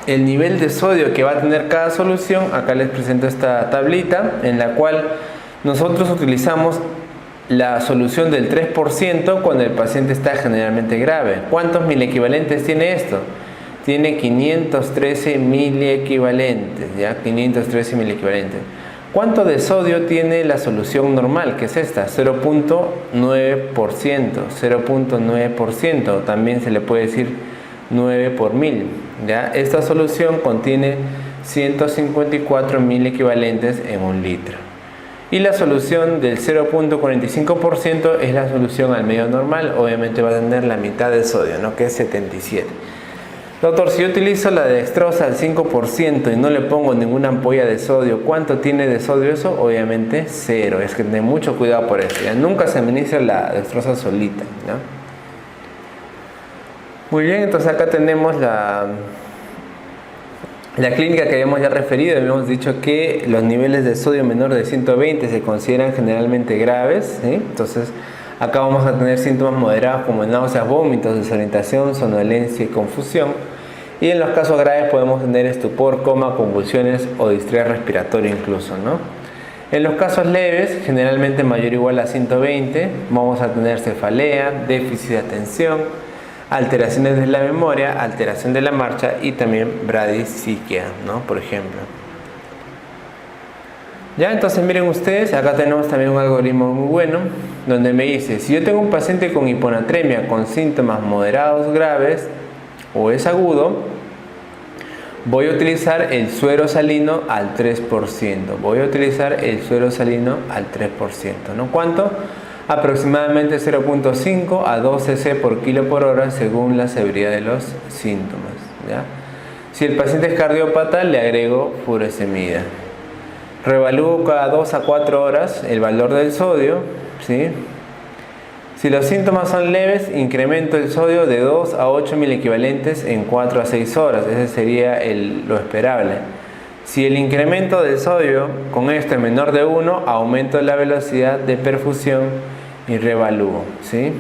nivel de sodio que va a tener cada solución, acá les presento esta tablita en la cual nosotros utilizamos la solución del 3% cuando el paciente está generalmente grave. ¿Cuántos miliequivalentes tiene esto? Tiene 513 miliequivalentes, ¿ya? 513 miliequivalentes. ¿Cuánto de sodio tiene la solución normal, que es esta? 0.9%, 0.9%, también se le puede decir 9 por mil, ¿ya? Esta solución contiene 154 miliequivalentes en 1 litro. Y la solución del 0.45% es la solución al medio normal. Obviamente va a tener la mitad de sodio, ¿no? Que es 77. Doctor, si yo utilizo la dextrosa al 5% y no le pongo ninguna ampolla de sodio, ¿cuánto tiene de sodio eso? Obviamente 0. Es que ten mucho cuidado por eso. Ya nunca se administra la dextrosa solita, ¿no? Muy bien, entonces acá tenemos la clínica que habíamos ya referido. Habíamos dicho que los niveles de sodio menor de 120 se consideran generalmente graves, ¿sí? Entonces acá vamos a tener síntomas moderados como náuseas, vómitos, desorientación, somnolencia y confusión. Y en los casos graves podemos tener estupor, coma, convulsiones o distrés respiratorio incluso, ¿no? En los casos leves, generalmente mayor o igual a 120, vamos a tener cefalea, déficit de atención, alteraciones de la memoria, alteración de la marcha y también bradisiquia, ¿no? Por ejemplo. Ya, entonces miren ustedes, acá tenemos también un algoritmo muy bueno, donde me dice, si yo tengo un paciente con hiponatremia con síntomas moderados graves o es agudo, voy a utilizar el suero salino al 3%. Voy a utilizar el suero salino al 3%, ¿no? ¿Cuánto? Aproximadamente 0.5 a 2 cc por kilo por hora según la severidad de los síntomas, ¿ya? Si el paciente es cardiópata, le agrego furosemida. Revalúo cada 2 a 4 horas el valor del sodio, ¿sí? Si los síntomas son leves, incremento el sodio de 2 a 8 milequivalentes en 4 a 6 horas. Ese sería lo esperable. Si el incremento del sodio con esto es menor de 1, aumento la velocidad de perfusión y revalúo, ¿sí?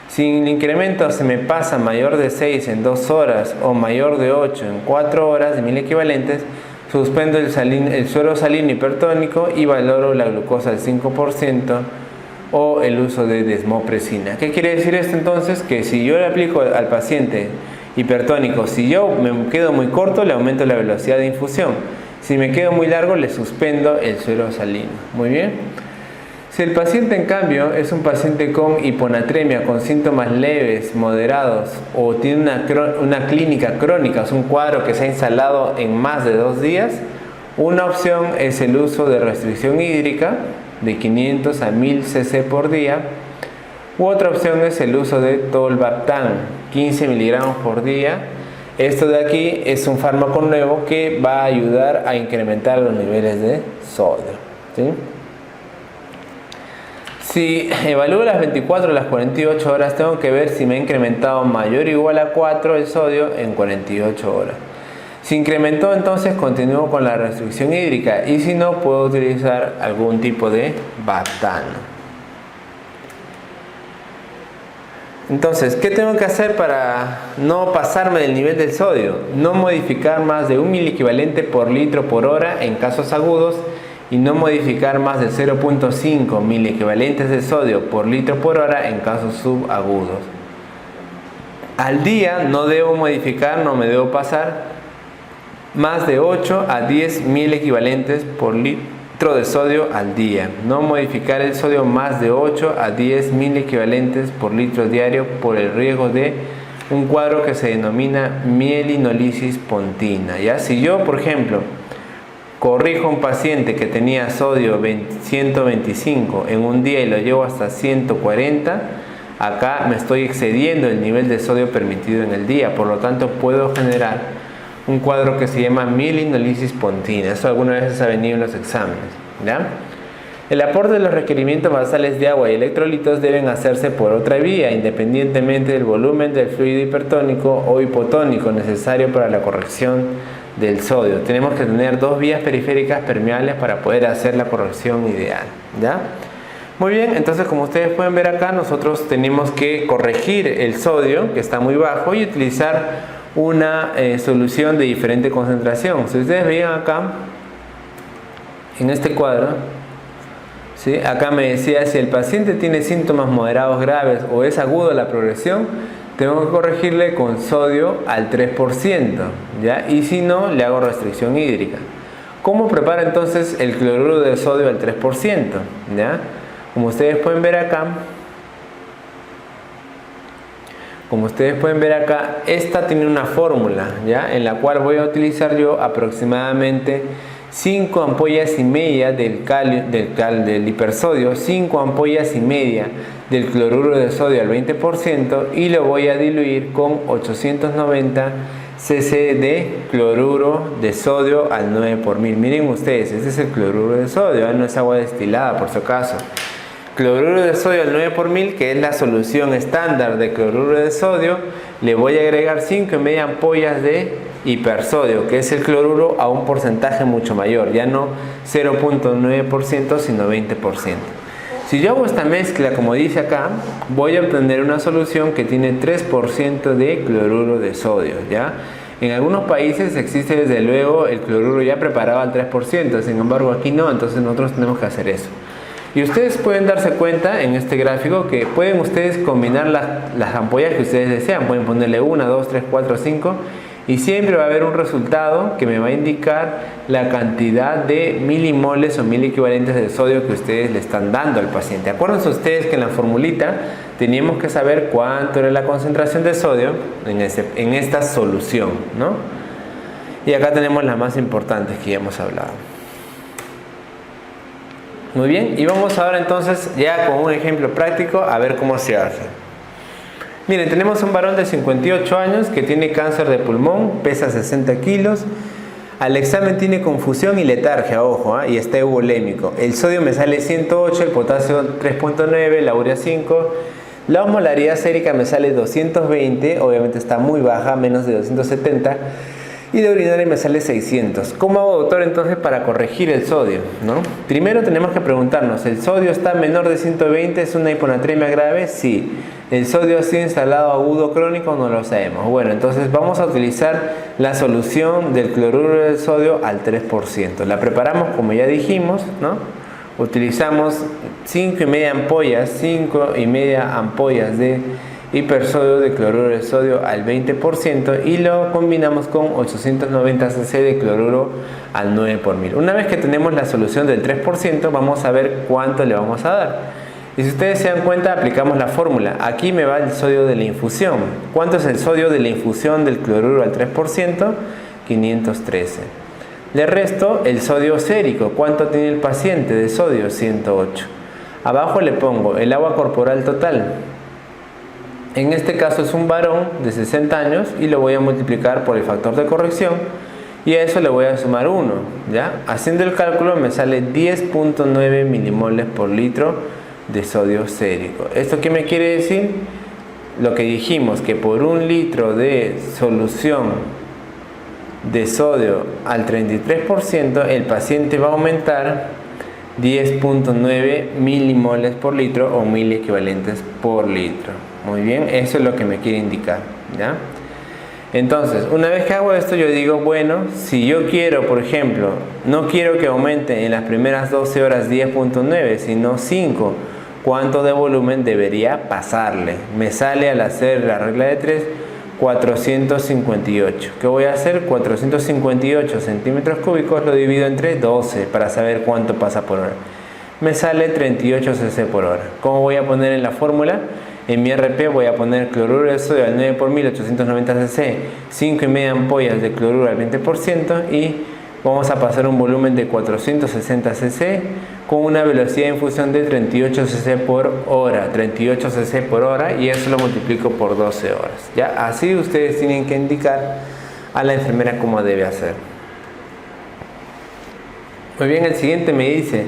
Si el incremento se me pasa mayor de 6 en 2 horas o mayor de 8 en 4 horas de milequivalentes, suspendo el suero salino hipertónico y valoro la glucosa al 5% o el uso de desmopresina. ¿Qué quiere decir esto entonces? Que si yo le aplico al paciente hipertónico, si yo me quedo muy corto, le aumento la velocidad de infusión. Si me quedo muy largo, le suspendo el suero salino. Muy bien. Si el paciente, en cambio, es un paciente con hiponatremia, con síntomas leves, moderados, o tiene una clínica crónica, es un cuadro que se ha instalado en más de 2 días, una opción es el uso de restricción hídrica de 500 a 1000 cc por día, u otra opción es el uso de tolvaptan, 15 miligramos por día. Esto de aquí es un fármaco nuevo que va a ayudar a incrementar los niveles de sodio, ¿sí? Si evalúo las 24 o las 48 horas, tengo que ver si me ha incrementado mayor o igual a 4 el sodio en 48 horas. Si incrementó, entonces continúo con la restricción hídrica, y si no, puedo utilizar algún tipo de baptano. Entonces, ¿qué tengo que hacer para no pasarme del nivel del sodio? No modificar más de 1 miliequivalente por litro por hora en casos agudos y no modificar más de 0.5 miliequivalentes de sodio por litro por hora en casos subagudos. Al día no debo modificar, no me debo pasar más de 8 a 10 miliequivalentes por litro de sodio al día. No modificar el sodio más de 8 a 10 miliequivalentes por litro diario por el riesgo de un cuadro que se denomina mielinolisis pontina. ¿Ya? Si yo, por ejemplo, corrijo a un paciente que tenía sodio 125 en un día y lo llevo hasta 140, acá me estoy excediendo el nivel de sodio permitido en el día. Por lo tanto, puedo generar un cuadro que se llama mielinolisis pontina. Esto algunas veces ha venido en los exámenes, ¿ya? El aporte de los requerimientos basales de agua y electrolitos deben hacerse por otra vía, independientemente del volumen del fluido hipertónico o hipotónico necesario para la corrección del sodio. Tenemos que tener 2 vías periféricas permeables para poder hacer la corrección ideal, ¿ya? Muy bien, entonces como ustedes pueden ver acá, nosotros tenemos que corregir el sodio, que está muy bajo, y utilizar una solución de diferente concentración. Si ustedes veían acá, en este cuadro, ¿sí? Acá me decía, si el paciente tiene síntomas moderados graves o es agudo la progresión, tengo que corregirle con sodio al 3%, ¿ya? Y si no, le hago restricción hídrica. ¿Cómo prepara entonces el cloruro de sodio al 3%? ¿Ya? Como ustedes pueden ver acá, esta tiene una fórmula, ¿ya? En la cual voy a utilizar yo aproximadamente 5 ampollas y media del hipersodio, 5 ampollas y media del cloruro de sodio al 20% y lo voy a diluir con 890 cc de cloruro de sodio al 9 por mil. Miren ustedes, este es el cloruro de sodio, no es agua destilada por si acaso. Cloruro de sodio al 9 por mil, que es la solución estándar de cloruro de sodio, le voy a agregar 5 y media ampollas de hipersodio, que es el cloruro a un porcentaje mucho mayor, ya no 0.9% sino 20%. Si yo hago esta mezcla como dice acá, voy a obtener una solución que tiene 3% de cloruro de sodio, ¿ya? En algunos países existe desde luego el cloruro ya preparado al 3%, sin embargo aquí no, entonces nosotros tenemos que hacer eso. Y ustedes pueden darse cuenta en este gráfico que pueden ustedes combinar las ampollas que ustedes desean. Pueden ponerle 1, 2, 3, 4, 5 y siempre va a haber un resultado que me va a indicar la cantidad de milimoles o mil equivalentes de sodio que ustedes le están dando al paciente. Acuérdense ustedes que en la formulita teníamos que saber cuánto era la concentración de sodio en esta solución, ¿no? Y acá tenemos las más importantes que ya hemos hablado. Muy bien, y vamos ahora entonces ya con un ejemplo práctico a ver cómo se hace. Miren, tenemos un varón de 58 años que tiene cáncer de pulmón, pesa 60 kilos. Al examen tiene confusión y letargia, ojo, y está euvolémico. El sodio me sale 108, el potasio 3.9, la urea 5. La osmolaridad sérica me sale 220, obviamente está muy baja, menos de 270. Y de urinaria me sale 600. ¿Cómo hago, doctor, entonces para corregir el sodio, ¿no? Primero tenemos que preguntarnos, ¿el sodio está menor de 120? ¿Es una hiponatremia grave? Sí. ¿El sodio ha sido instalado agudo crónico? No lo sabemos. Bueno, entonces vamos a utilizar la solución del cloruro de sodio al 3%. La preparamos como ya dijimos, ¿no? Utilizamos 5 y media ampollas de hipersodio de cloruro de sodio al 20% y lo combinamos con 890 cc de cloruro al 9 por mil. Una vez que tenemos la solución del 3%, vamos a ver cuánto le vamos a dar. Y si ustedes se dan cuenta, aplicamos la fórmula. Aquí me va el sodio de la infusión. ¿Cuánto es el sodio de la infusión del cloruro al 3%? 513. Le resto el sodio sérico. ¿Cuánto tiene el paciente de sodio? 108. Abajo le pongo el agua corporal total. En este caso es un varón de 60 años y lo voy a multiplicar por el factor de corrección y a eso le voy a sumar 1, ¿ya? Haciendo el cálculo me sale 10.9 milimoles por litro de sodio sérico. ¿Esto qué me quiere decir? Lo que dijimos, que por un litro de solución de sodio al 33%, el paciente va a aumentar 10.9 milimoles por litro o 1000 equivalentes por litro. Muy bien, eso es lo que me quiere indicar, ¿ya? Entonces, una vez que hago esto, yo digo, bueno, si yo quiero, por ejemplo, no quiero que aumente en las primeras 12 horas 10.9, sino 5, ¿cuánto de volumen debería pasarle? Me sale al hacer la regla de 3, 458. ¿Qué voy a hacer? 458 centímetros cúbicos lo divido entre 12 para saber cuánto pasa por hora. Me sale 38 cc por hora. ¿Cómo voy a poner en la fórmula? En mi RP voy a poner cloruro de sodio al 9 por 1000, 890 cc, 5 y media ampollas de cloruro al 20% y vamos a pasar un volumen de 460 cc con una velocidad de infusión de 38 cc por hora, 38 cc por hora, y eso lo multiplico por 12 horas. ¿Ya? Así ustedes tienen que indicar a la enfermera cómo debe hacer. Muy bien, el siguiente me dice,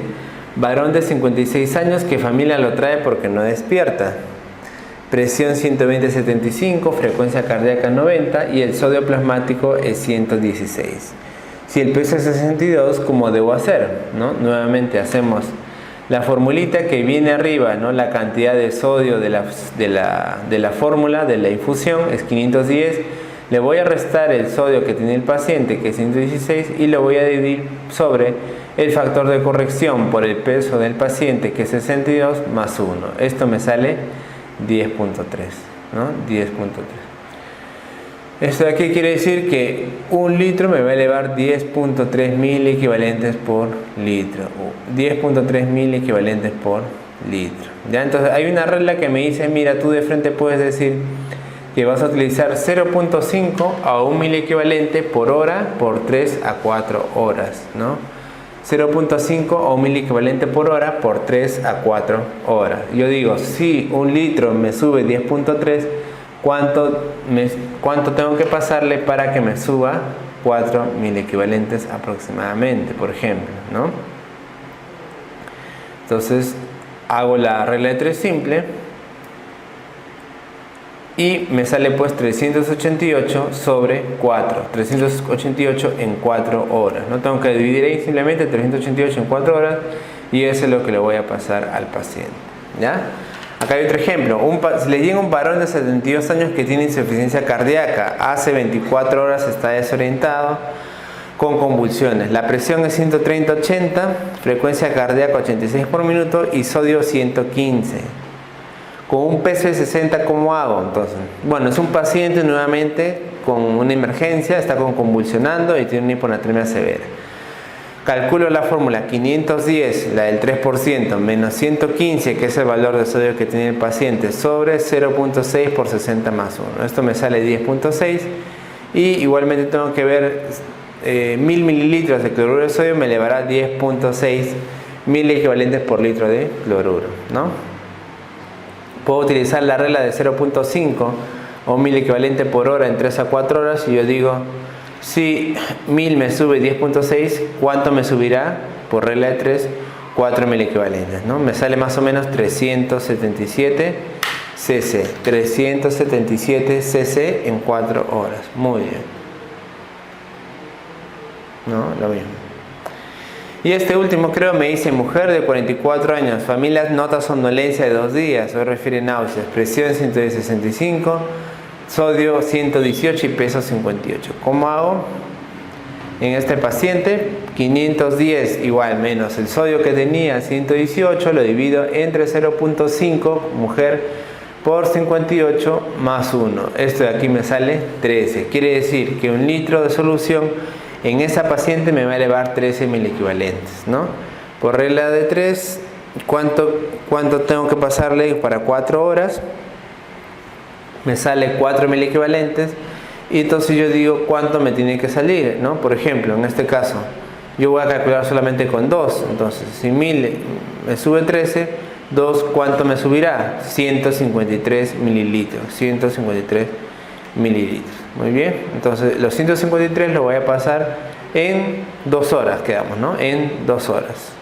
varón de 56 años que familia lo trae porque no despierta. Presión 120/75, frecuencia cardíaca 90 y el sodio plasmático es 116. Si el peso es 62, ¿cómo debo hacer? ¿No? Nuevamente hacemos la formulita que viene arriba, ¿no? La cantidad de sodio de la fórmula de la infusión es 510. Le voy a restar el sodio que tiene el paciente, que es 116, y lo voy a dividir sobre el factor de corrección por el peso del paciente, que es 62, más 1. Esto me sale 10.3, ¿no? 10.3. Esto de aquí quiere decir que un litro me va a elevar 10.3 mil equivalentes por litro. 10.3 mil equivalentes por litro. ¿Ya? Entonces hay una regla que me dice, mira, tú de frente puedes decir que vas a utilizar 0.5 a 1 miliequivalente por hora por 3 a 4 horas, ¿no? 0.5 a 1 miliequivalente por hora por 3 a 4 horas. Yo digo, si 1 litro me sube 10.3, ¿cuánto tengo que pasarle para que me suba 4 miliequivalentes aproximadamente, por ejemplo, ¿no? Entonces hago la regla de 3 simple y me sale pues 388 sobre 4, 388 en 4 horas. No tengo que dividir ahí, simplemente 388 en 4 horas, y eso es lo que le voy a pasar al paciente, ¿ya? Acá hay otro ejemplo. Si le llega un varón de 72 años que tiene insuficiencia cardíaca, hace 24 horas está desorientado, con convulsiones. La presión es 130/80, frecuencia cardíaca 86 por minuto y sodio 115. Con un peso de 60, ¿cómo hago? Entonces, bueno, es un paciente nuevamente con una emergencia, está convulsionando y tiene una hiponatremia severa. Calculo la fórmula 510, la del 3%, menos 115, que es el valor de sodio que tiene el paciente, sobre 0.6 por 60 más 1. Esto me sale 10.6, y igualmente tengo que ver 1000 mililitros de cloruro de sodio me elevará 10.6 miliequivalentes por litro de cloruro, ¿no? Puedo utilizar la regla de 0.5 o 1000 equivalente por hora en 3 a 4 horas, y yo digo, si 1000 me sube 10.6, ¿cuánto me subirá? Por regla de 3, 4000 equivalentes, ¿no? Me sale más o menos 377 cc. 377 cc en 4 horas. Muy bien, ¿no? Lo mismo. Y este último, creo, me dice: mujer de 44 años, familia, nota somnolencia de 2 días, hoy refiere náuseas, presión 165, sodio 118 y peso 58. ¿Cómo hago? En este paciente, 510 igual menos el sodio que tenía, 118, lo divido entre 0.5, mujer, por 58 más 1. Esto de aquí me sale 13. Quiere decir que 1 litro de solución en esa paciente me va a elevar 13 miliequivalentes, ¿no? Por regla de 3, ¿cuánto tengo que pasarle para 4 horas? Me sale 4 miliequivalentes, y entonces yo digo cuánto me tiene que salir, ¿no? Por ejemplo, en este caso, yo voy a calcular solamente con 2. Entonces, si 1000 me sube 13, 2, ¿cuánto me subirá? 153 mililitros. 153 mililitros. Muy bien, entonces los 153 lo voy a pasar en 2 horas, quedamos, ¿no? En 2 horas.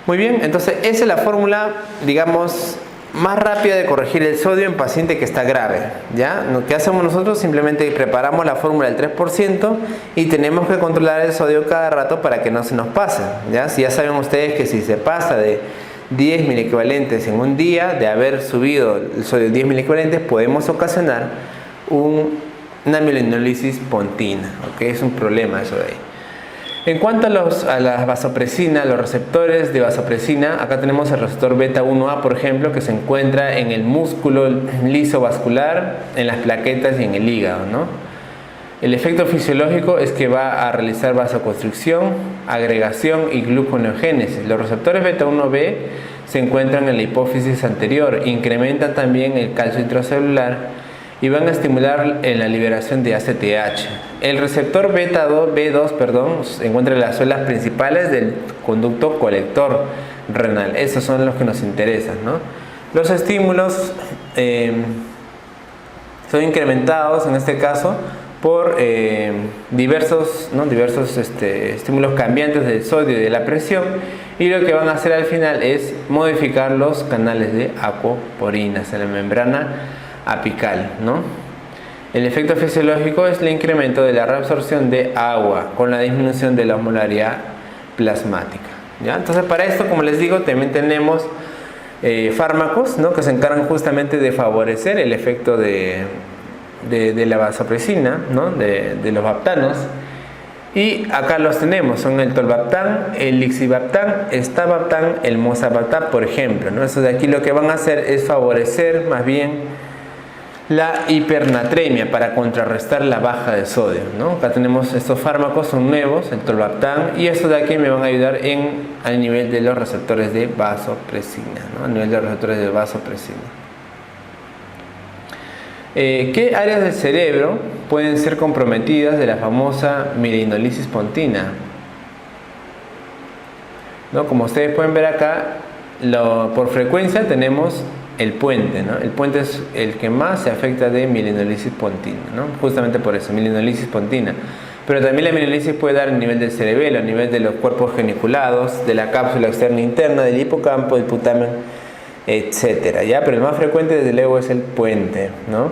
Muy bien, entonces esa es la fórmula, digamos, más rápida de corregir el sodio en paciente que está grave, ¿ya? Lo que hacemos nosotros, simplemente preparamos la fórmula del 3% y tenemos que controlar el sodio cada rato para que no se nos pase, ¿ya? Si ya saben ustedes que si se pasa de 10 miliequivalentes en un día, de haber subido el sodio 10 miliequivalentes, podemos ocasionar una mielinólisis pontina, ¿ok? Es un problema eso de ahí. En cuanto a la vasopresina, los receptores de vasopresina, acá tenemos el receptor beta 1A, por ejemplo, que se encuentra en el músculo liso vascular, en las plaquetas y en el hígado, ¿no? El efecto fisiológico es que va a realizar vasoconstricción, agregación y gluconeogénesis. Los receptores beta 1B se encuentran en la hipófisis anterior, incrementan también el calcio intracelular y van a estimular en la liberación de ACTH. El receptor beta 2, B2, se encuentra en las células principales del conducto colector renal. Esos son los que nos interesan, ¿no? Los estímulos son incrementados en este caso por diversos estímulos cambiantes del sodio y de la presión, y lo que van a hacer al final es modificar los canales de aquaporinas en la membrana apical, ¿no? El efecto fisiológico es el incremento de la reabsorción de agua con la disminución de la osmolaridad plasmática, ¿ya? Entonces, para esto, como les digo, también tenemos fármacos, ¿no? Que se encargan justamente de favorecer el efecto de la vasopresina, ¿no? de los baptanos, y acá los tenemos, son el tolvaptán, el lixivaptán, estabaptán, el mozapatán, por ejemplo, ¿no? Eso de aquí lo que van a hacer es favorecer más bien la hipernatremia para contrarrestar la baja de sodio, ¿no? Acá tenemos estos fármacos, son nuevos, el tolvaptán, y estos de aquí me van a ayudar al nivel de los receptores de vasopresina, ¿no? A nivel de los receptores de vasopresina. ¿Qué áreas del cerebro pueden ser comprometidas de la famosa mielinolisis pontina? ¿No? Como ustedes pueden ver acá, por frecuencia tenemos el puente, ¿no? El puente es el que más se afecta de mielinolisis pontina, ¿no? Justamente por eso, mielinolisis pontina. Pero también la mielinolisis puede dar a nivel del cerebelo, a nivel de los cuerpos geniculados, de la cápsula externa interna, del hipocampo, del putamen, etcétera, ¿ya? Pero el más frecuente desde luego es el puente, ¿no?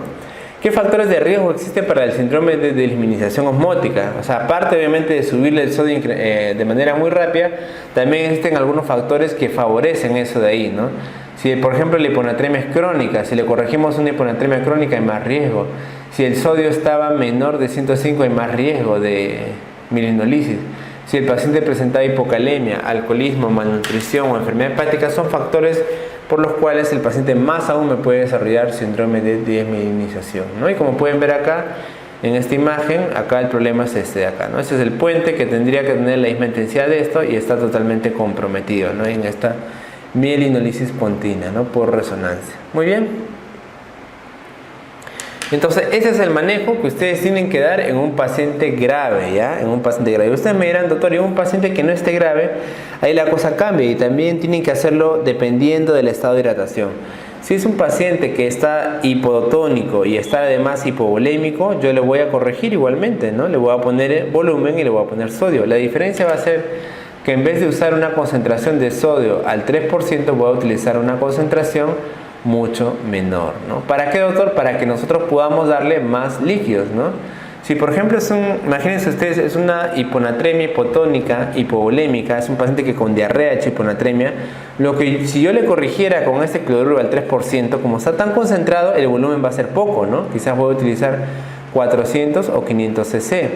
¿Qué factores de riesgo existen para el síndrome de disminución osmótica? O sea, aparte obviamente de subirle el sodio de manera muy rápida, también existen algunos factores que favorecen eso de ahí, ¿no? Si por ejemplo la hiponatremia es crónica, si le corregimos una hiponatremia crónica hay más riesgo. Si el sodio estaba menor de 105 hay más riesgo de mielinolisis. Si el paciente presentaba hipocalemia, alcoholismo, malnutrición o enfermedad hepática, son factores por los cuales el paciente más aún me puede desarrollar síndrome de desmielinización, ¿no? Y como pueden ver acá en esta imagen, acá el problema es este de acá, ¿no? Este es el puente que tendría que tener la misma intensidad de esto y está totalmente comprometido, ¿no? En esta mielinolisis pontina, ¿no? Por resonancia. Muy bien. Entonces ese es el manejo que ustedes tienen que dar en un paciente grave, ¿ya? En un paciente grave. Ustedes me dirán, doctor, y un paciente que no esté grave, ahí la cosa cambia y también tienen que hacerlo dependiendo del estado de hidratación. Si es un paciente que está hipotónico y está además hipovolémico, yo le voy a corregir igualmente, ¿no? Le voy a poner volumen y le voy a poner sodio. La diferencia va a ser que en vez de usar una concentración de sodio al 3%, voy a utilizar una concentración mucho menor, ¿no? ¿Para qué, doctor? Para que nosotros podamos darle más líquidos, ¿no? Si por ejemplo imagínense ustedes, es una hiponatremia hipotónica, hipovolémica, es un paciente que con diarrea ha hecho hiponatremia, si yo le corrigiera con este cloruro al 3%, como está tan concentrado, el volumen va a ser poco, ¿no? Quizás voy a utilizar 400 o 500 cc.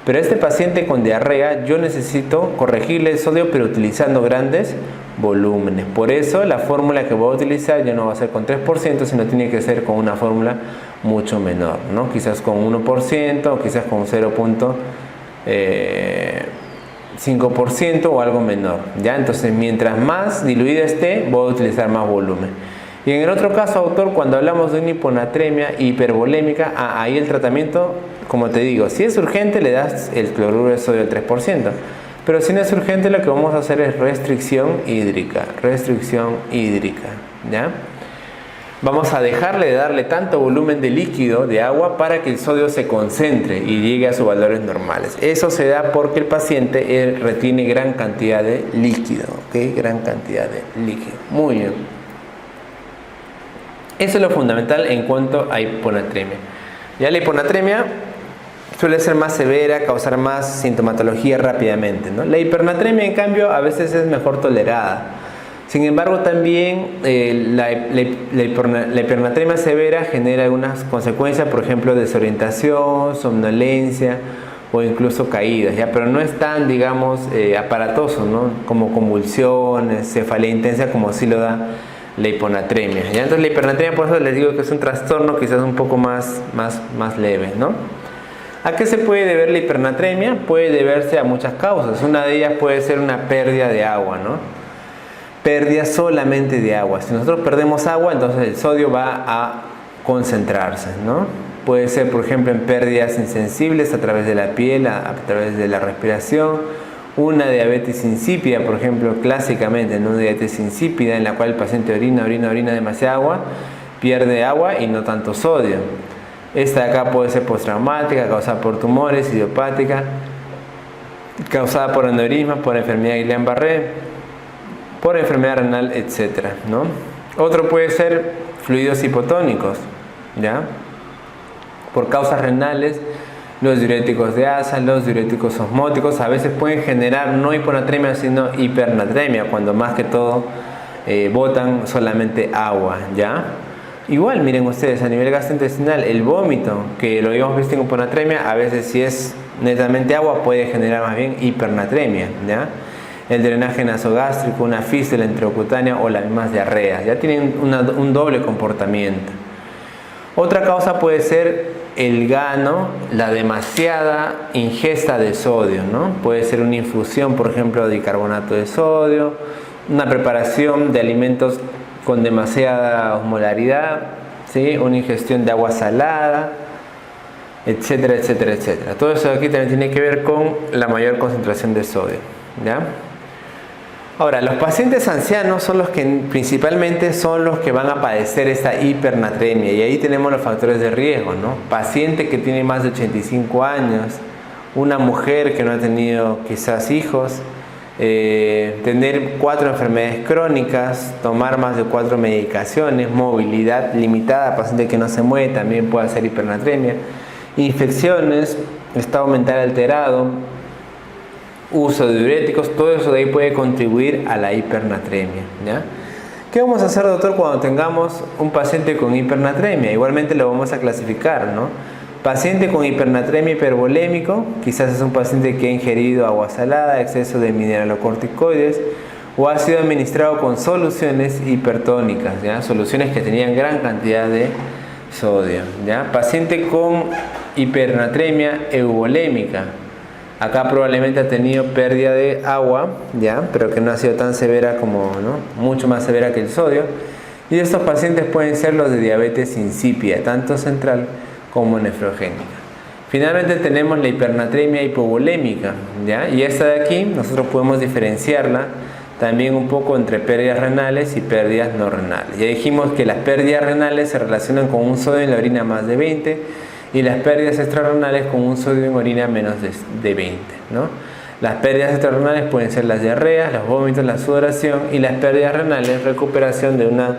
Pero este paciente con diarrea, yo necesito corregirle el sodio, pero utilizando grandes volúmenes. Por eso la fórmula que voy a utilizar ya no va a ser con 3%, sino tiene que ser con una fórmula mucho menor, ¿no? Quizás con 1% o quizás con 0.5% o algo menor, ¿ya? Entonces, mientras más diluida esté, voy a utilizar más volumen. Y en el otro caso, doctor, cuando hablamos de una hiponatremia hipervolémica, ahí el tratamiento, como te digo, si es urgente le das el cloruro de sodio al 3%, pero si no es urgente lo que vamos a hacer es restricción hídrica, ¿ya? Vamos a dejarle de darle tanto volumen de líquido, de agua, para que el sodio se concentre y llegue a sus valores normales. Eso se da porque el paciente retiene gran cantidad de líquido, ¿ok? Gran cantidad de líquido. Muy bien. Eso es lo fundamental en cuanto a hiponatremia. Ya la hiponatremia suele ser más severa, causar más sintomatología rápidamente, ¿no? La hipernatremia, en cambio, a veces es mejor tolerada. Sin embargo, también la hipernatremia severa genera algunas consecuencias, por ejemplo, desorientación, somnolencia o incluso caídas, ¿ya? Pero no es tan, digamos, aparatoso, ¿no? Como convulsiones, cefalea intensa, como sí lo da la hiponatremia, ¿ya? Entonces la hipernatremia, por eso les digo que es un trastorno quizás un poco más leve, ¿no? ¿A qué se puede deber la hipernatremia? Puede deberse a muchas causas. Una de ellas puede ser una pérdida de agua, ¿no? Pérdida solamente de agua. Si nosotros perdemos agua, entonces el sodio va a concentrarse, ¿no? Puede ser, por ejemplo, en pérdidas insensibles a través de la piel, a través de la respiración. Una diabetes insípida, por ejemplo, clásicamente, ¿no? Una diabetes insípida en la cual el paciente orina demasiada agua, pierde agua y no tanto sodio. Esta de acá puede ser postraumática, causada por tumores, idiopática, causada por aneurisma, por enfermedad de Guillain-Barré, por enfermedad renal, etc., ¿no? Otro puede ser fluidos hipotónicos, ¿ya? Por causas renales, los diuréticos de asa, los diuréticos osmóticos, a veces pueden generar no hiponatremia, sino hipernatremia, cuando más que todo botan solamente agua, ¿ya? Igual, miren ustedes, a nivel gastrointestinal, el vómito, que lo habíamos visto en hiponatremia, a veces si es netamente agua, puede generar más bien hipernatremia, ¿ya? El drenaje nasogástrico, una fístula intracutánea o las mismas diarreas, ya tienen un doble comportamiento. Otra causa puede ser el gano, la demasiada ingesta de sodio, ¿no? Puede ser una infusión, por ejemplo, de bicarbonato de sodio, una preparación de alimentos con demasiada osmolaridad, ¿sí? Una ingestión de agua salada, etcétera, etcétera, etcétera. Todo eso de aquí también tiene que ver con la mayor concentración de sodio, ¿ya? Ahora, los pacientes ancianos son los que principalmente son los que van a padecer esta hipernatremia, y ahí tenemos los factores de riesgo, ¿no? Paciente que tiene más de 85 años, una mujer que no ha tenido quizás hijos, tener 4 enfermedades crónicas, tomar más de 4 medicaciones, movilidad limitada, paciente que no se mueve también puede hacer hipernatremia, infecciones, estado mental alterado, uso de diuréticos, todo eso de ahí puede contribuir a la hipernatremia, ¿ya? ¿Qué vamos a hacer, doctor, cuando tengamos un paciente con hipernatremia? Igualmente lo vamos a clasificar, ¿no? Paciente con hipernatremia hipervolémico, quizás es un paciente que ha ingerido agua salada, exceso de mineralocorticoides, o ha sido administrado con soluciones hipertónicas, ¿ya? Soluciones que tenían gran cantidad de sodio, ¿ya? Paciente con hipernatremia euvolémica, acá probablemente ha tenido pérdida de agua, ¿ya? Pero que no ha sido tan severa como, ¿no? Mucho más severa que el sodio. Y estos pacientes pueden ser los de diabetes insípida, tanto central como nefrogénica. Finalmente tenemos la hipernatremia hipovolémica, ¿ya? Y esta de aquí nosotros podemos diferenciarla también un poco entre pérdidas renales y pérdidas no renales. Ya dijimos que las pérdidas renales se relacionan con un sodio en la orina más de 20, y las pérdidas extrarrenales con un sodio en orina menos de 20, ¿no? Las pérdidas extrarrenales pueden ser las diarreas, los vómitos, la sudoración, y las pérdidas renales, recuperación de una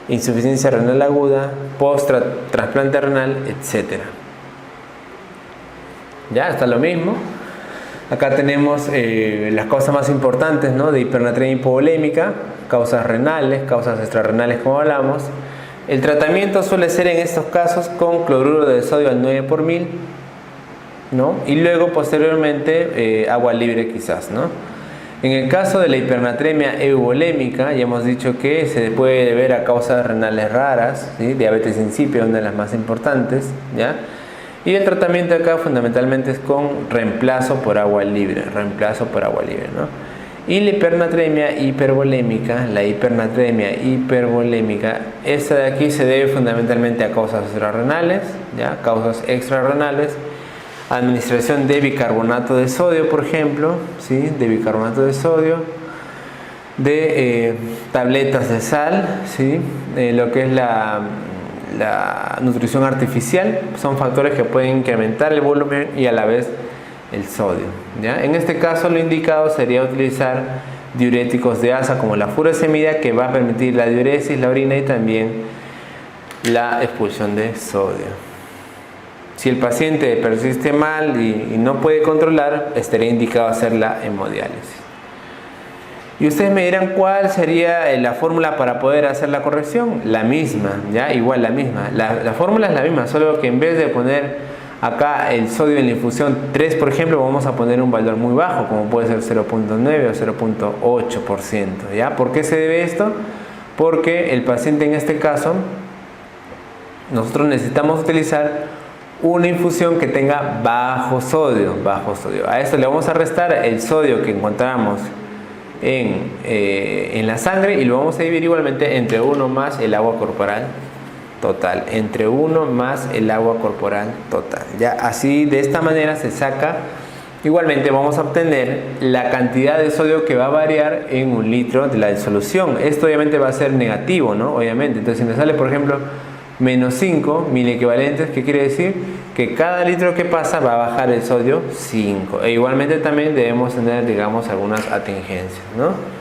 insuficiencia renal aguda, post-trasplante renal, etc. Ya está lo mismo. Acá tenemos las causas más importantes, ¿no? De hipernatremia hipovolémica, causas renales, causas extrarrenales como hablamos. El tratamiento suele ser en estos casos con cloruro de sodio al 9 por mil, ¿no? Y luego posteriormente agua libre quizás, ¿no? En el caso de la hipernatremia euvolémica, ya hemos dicho que se puede deber a causas renales raras, ¿sí? Diabetes insípida, una de las más importantes, ¿ya? Y el tratamiento acá fundamentalmente es con reemplazo por agua libre, ¿no? Y la hipernatremia hipervolémica, esta de aquí se debe fundamentalmente a causas extrarrenales, ¿ya? Causas extrarrenales, administración de bicarbonato de sodio, por ejemplo, ¿sí? De bicarbonato de sodio, de tabletas de sal, ¿sí? Lo que es la nutrición artificial, son factores que pueden incrementar el volumen y a la vez el sodio, ¿ya? En este caso lo indicado sería utilizar diuréticos de asa como la furosemida, que va a permitir la diuresis, la orina y también la expulsión de sodio. Si el paciente persiste mal y no puede controlar, estaría indicado hacer la hemodiálisis. Y ustedes me dirán cuál sería la fórmula para poder hacer la corrección. La misma, ¿ya? Igual la misma. La fórmula es la misma, solo que en vez de poner acá el sodio en la infusión 3, por ejemplo, vamos a poner un valor muy bajo, como puede ser 0.9 o 0.8%, ¿ya? ¿Por qué se debe esto? Porque el paciente en este caso, nosotros necesitamos utilizar una infusión que tenga bajo sodio. A esto le vamos a restar el sodio que encontramos en la sangre y lo vamos a dividir igualmente entre 1 más el agua corporal total, ya así de esta manera se saca. Igualmente vamos a obtener la cantidad de sodio que va a variar en 1 litro de la disolución. Esto obviamente va a ser negativo, ¿no? Obviamente, entonces si me sale por ejemplo menos 5 mil equivalentes, ¿qué quiere decir? Que cada litro que pasa va a bajar el sodio 5. E igualmente también debemos tener, digamos, algunas atingencias, ¿no?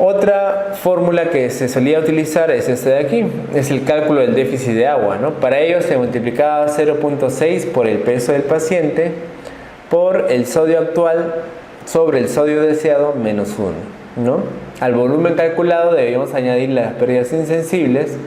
Otra fórmula que se solía utilizar es esta de aquí, es el cálculo del déficit de agua, ¿no? Para ello se multiplicaba 0.6 por el peso del paciente por el sodio actual sobre el sodio deseado menos 1, ¿no? Al volumen calculado debemos añadir las pérdidas insensibles,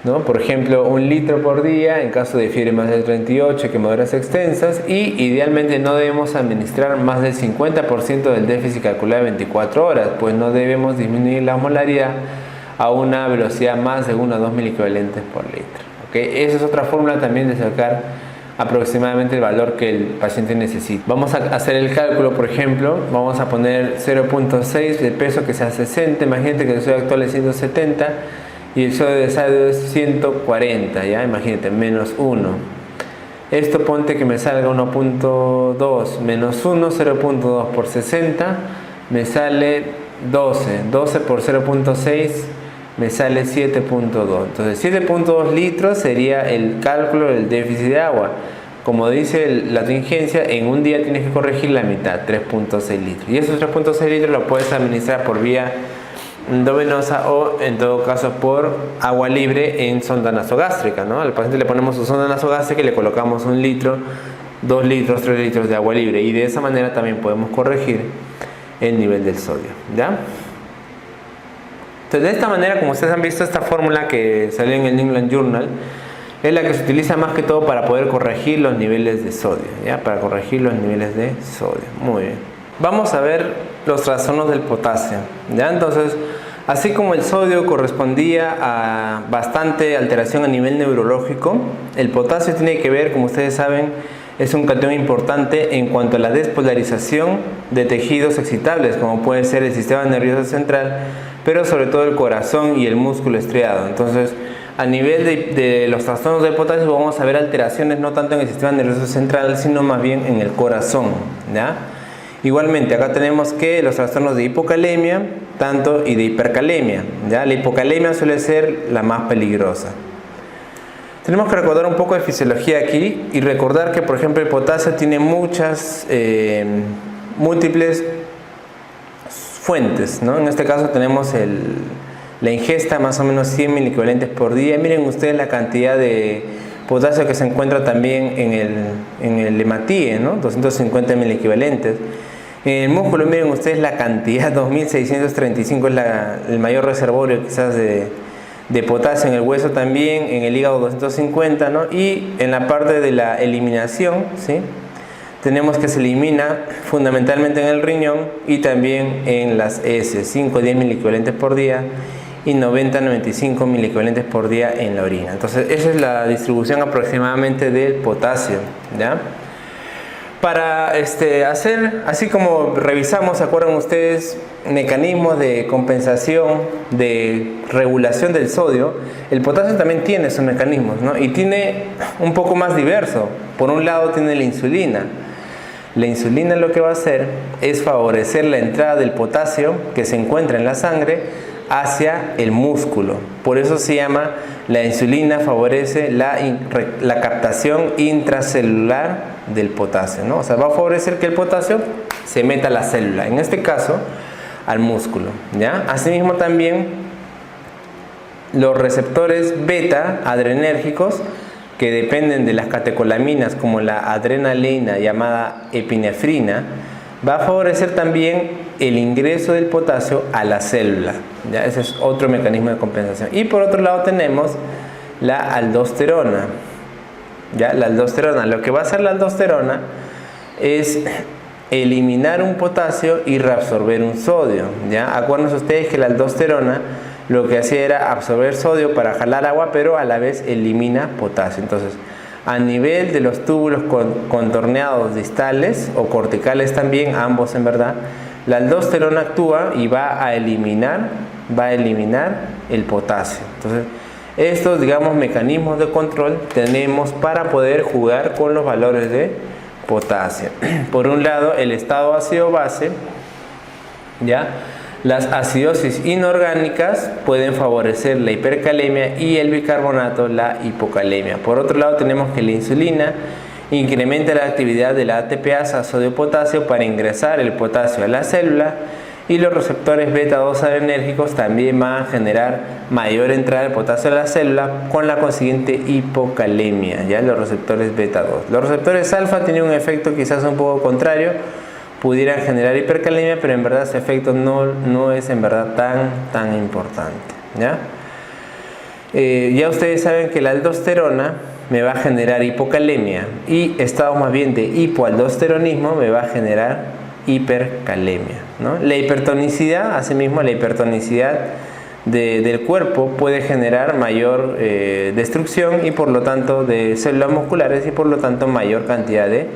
¿no? Por ejemplo, 1 litro por día en caso de fiebre más del 38, quemaduras extensas, y idealmente no debemos administrar más del 50% del déficit calculado de 24 horas, pues no debemos disminuir la osmolaridad a una velocidad más de 1 a 2 mil equivalentes por litro, ¿okay? Esa es otra fórmula también de sacar aproximadamente el valor que el paciente necesita. Vamos a hacer el cálculo, por ejemplo, vamos a poner 0.6 de peso que sea 60, imagínate que el sodio actual es 170, y el sodio de sodio es 140, ¿ya? Imagínate, menos 1. Esto ponte que me salga 1.2 menos 1, 0.2 por 60, me sale 12. 12 por 0.6 me sale 7.2. Entonces 7.2 litros sería el cálculo del déficit de agua. Como dice la tingencia, en un día tienes que corregir la mitad, 3.6 litros. Y esos 3.6 litros los puedes administrar por vía endovenosa o en todo caso por agua libre en sonda nasogástrica, ¿no? Al paciente le ponemos su sonda nasogástrica y le colocamos 1 litro, 2 litros, 3 litros de agua libre, y de esa manera también podemos corregir el nivel del sodio, ¿ya? Entonces, de esta manera, como ustedes han visto, esta fórmula que salió en el New England Journal es la que se utiliza más que todo para poder corregir los niveles de sodio, ¿ya? Para corregir los niveles de sodio. Muy bien. Vamos a ver los trastornos del potasio, ¿ya? Entonces, así como el sodio correspondía a bastante alteración a nivel neurológico, el potasio tiene que ver, como ustedes saben, es un catión importante en cuanto a la despolarización de tejidos excitables, como puede ser el sistema nervioso central, pero sobre todo el corazón y el músculo estriado. Entonces, a nivel de los trastornos del potasio vamos a ver alteraciones no tanto en el sistema nervioso central, sino más bien en el corazón, ¿ya? Igualmente, acá tenemos que los trastornos de hipocalemia, tanto y de hipercalemia, ¿ya? La hipocalemia suele ser la más peligrosa. Tenemos que recordar un poco de fisiología aquí y recordar que, por ejemplo, el potasio tiene muchas, múltiples fuentes, ¿no? En este caso tenemos la ingesta, más o menos 100 miliequivalentes por día. Miren ustedes la cantidad de potasio que se encuentra también en el hematíe, ¿no? 250 miliequivalentes. En el músculo, miren ustedes la cantidad, 2635 es el mayor reservorio quizás de potasio. En el hueso también, en el hígado 250, ¿no? Y en la parte de la eliminación, ¿sí? Tenemos que se elimina fundamentalmente en el riñón y también en las heces, 5 a 10 miliequivalentes por día y 90 a 95 miliequivalentes por día en la orina. Entonces esa es la distribución aproximadamente del potasio, ¿ya? Para hacer, así como revisamos, ¿se acuerdan ustedes? Mecanismos de compensación, de regulación del sodio. El potasio también tiene sus mecanismos, ¿no? Y tiene un poco más diverso. Por un lado tiene la insulina. La insulina lo que va a hacer es favorecer la entrada del potasio que se encuentra en la sangre hacia el músculo. Por eso se llama, la insulina favorece la captación intracelular del potasio, ¿no? O sea, va a favorecer que el potasio se meta a la célula, en este caso al músculo, ¿ya? Asimismo también los receptores beta adrenérgicos, que dependen de las catecolaminas como la adrenalina llamada epinefrina, va a favorecer también el ingreso del potasio a la célula, ¿ya? Ese es otro mecanismo de compensación. Y por otro lado tenemos la aldosterona, ¿ya? La aldosterona, lo que va a hacer la aldosterona es eliminar un potasio y reabsorber un sodio, ¿ya? Acuérdense ustedes que la aldosterona lo que hacía era absorber sodio para jalar agua, pero a la vez elimina potasio. Entonces, a nivel de los túbulos contorneados distales o corticales también, ambos en verdad, la aldosterona actúa y va a eliminar el potasio. Entonces, estos, digamos, mecanismos de control tenemos para poder jugar con los valores de potasio. Por un lado, el estado ácido-base, ¿ya? Las acidosis inorgánicas pueden favorecer la hipercalemia y el bicarbonato la hipocalemia. Por otro lado, tenemos que la insulina incrementa la actividad de la ATPasa sodio-potasio para ingresar el potasio a la célula, y los receptores beta-2 adrenérgicos también van a generar mayor entrada de potasio a la célula con la consiguiente hipocalemia, ¿ya? Los receptores beta-2. Los receptores alfa tienen un efecto quizás un poco contrario, pudieran generar hipercalemia, pero en verdad ese efecto no es en verdad tan importante, ¿ya? Ya ustedes saben que la aldosterona me va a generar hipocalemia, y estado más bien de hipoaldosteronismo me va a generar hipercalemia, ¿no? La hipertonicidad, asimismo, la hipertonicidad del cuerpo puede generar mayor destrucción y por lo tanto de células musculares, y por lo tanto mayor cantidad de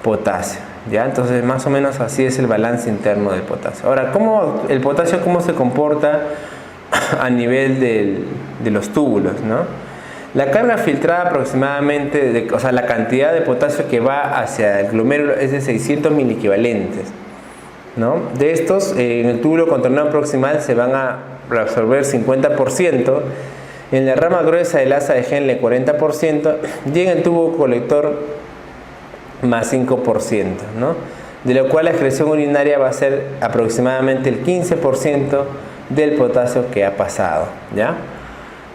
potasio, ¿ya? Entonces más o menos así es el balance interno del potasio. Ahora, el potasio cómo se comporta a nivel de los túbulos, ¿no? La carga filtrada aproximadamente, o sea, la cantidad de potasio que va hacia el glomérulo es de 600 miliequivalentes, ¿no? De estos, en el túbulo contorneado proximal se van a reabsorber 50%, en la rama gruesa del asa de Henle 40% y en el tubo colector más 5%, ¿no? De lo cual la excreción urinaria va a ser aproximadamente el 15% del potasio que ha pasado, ¿ya?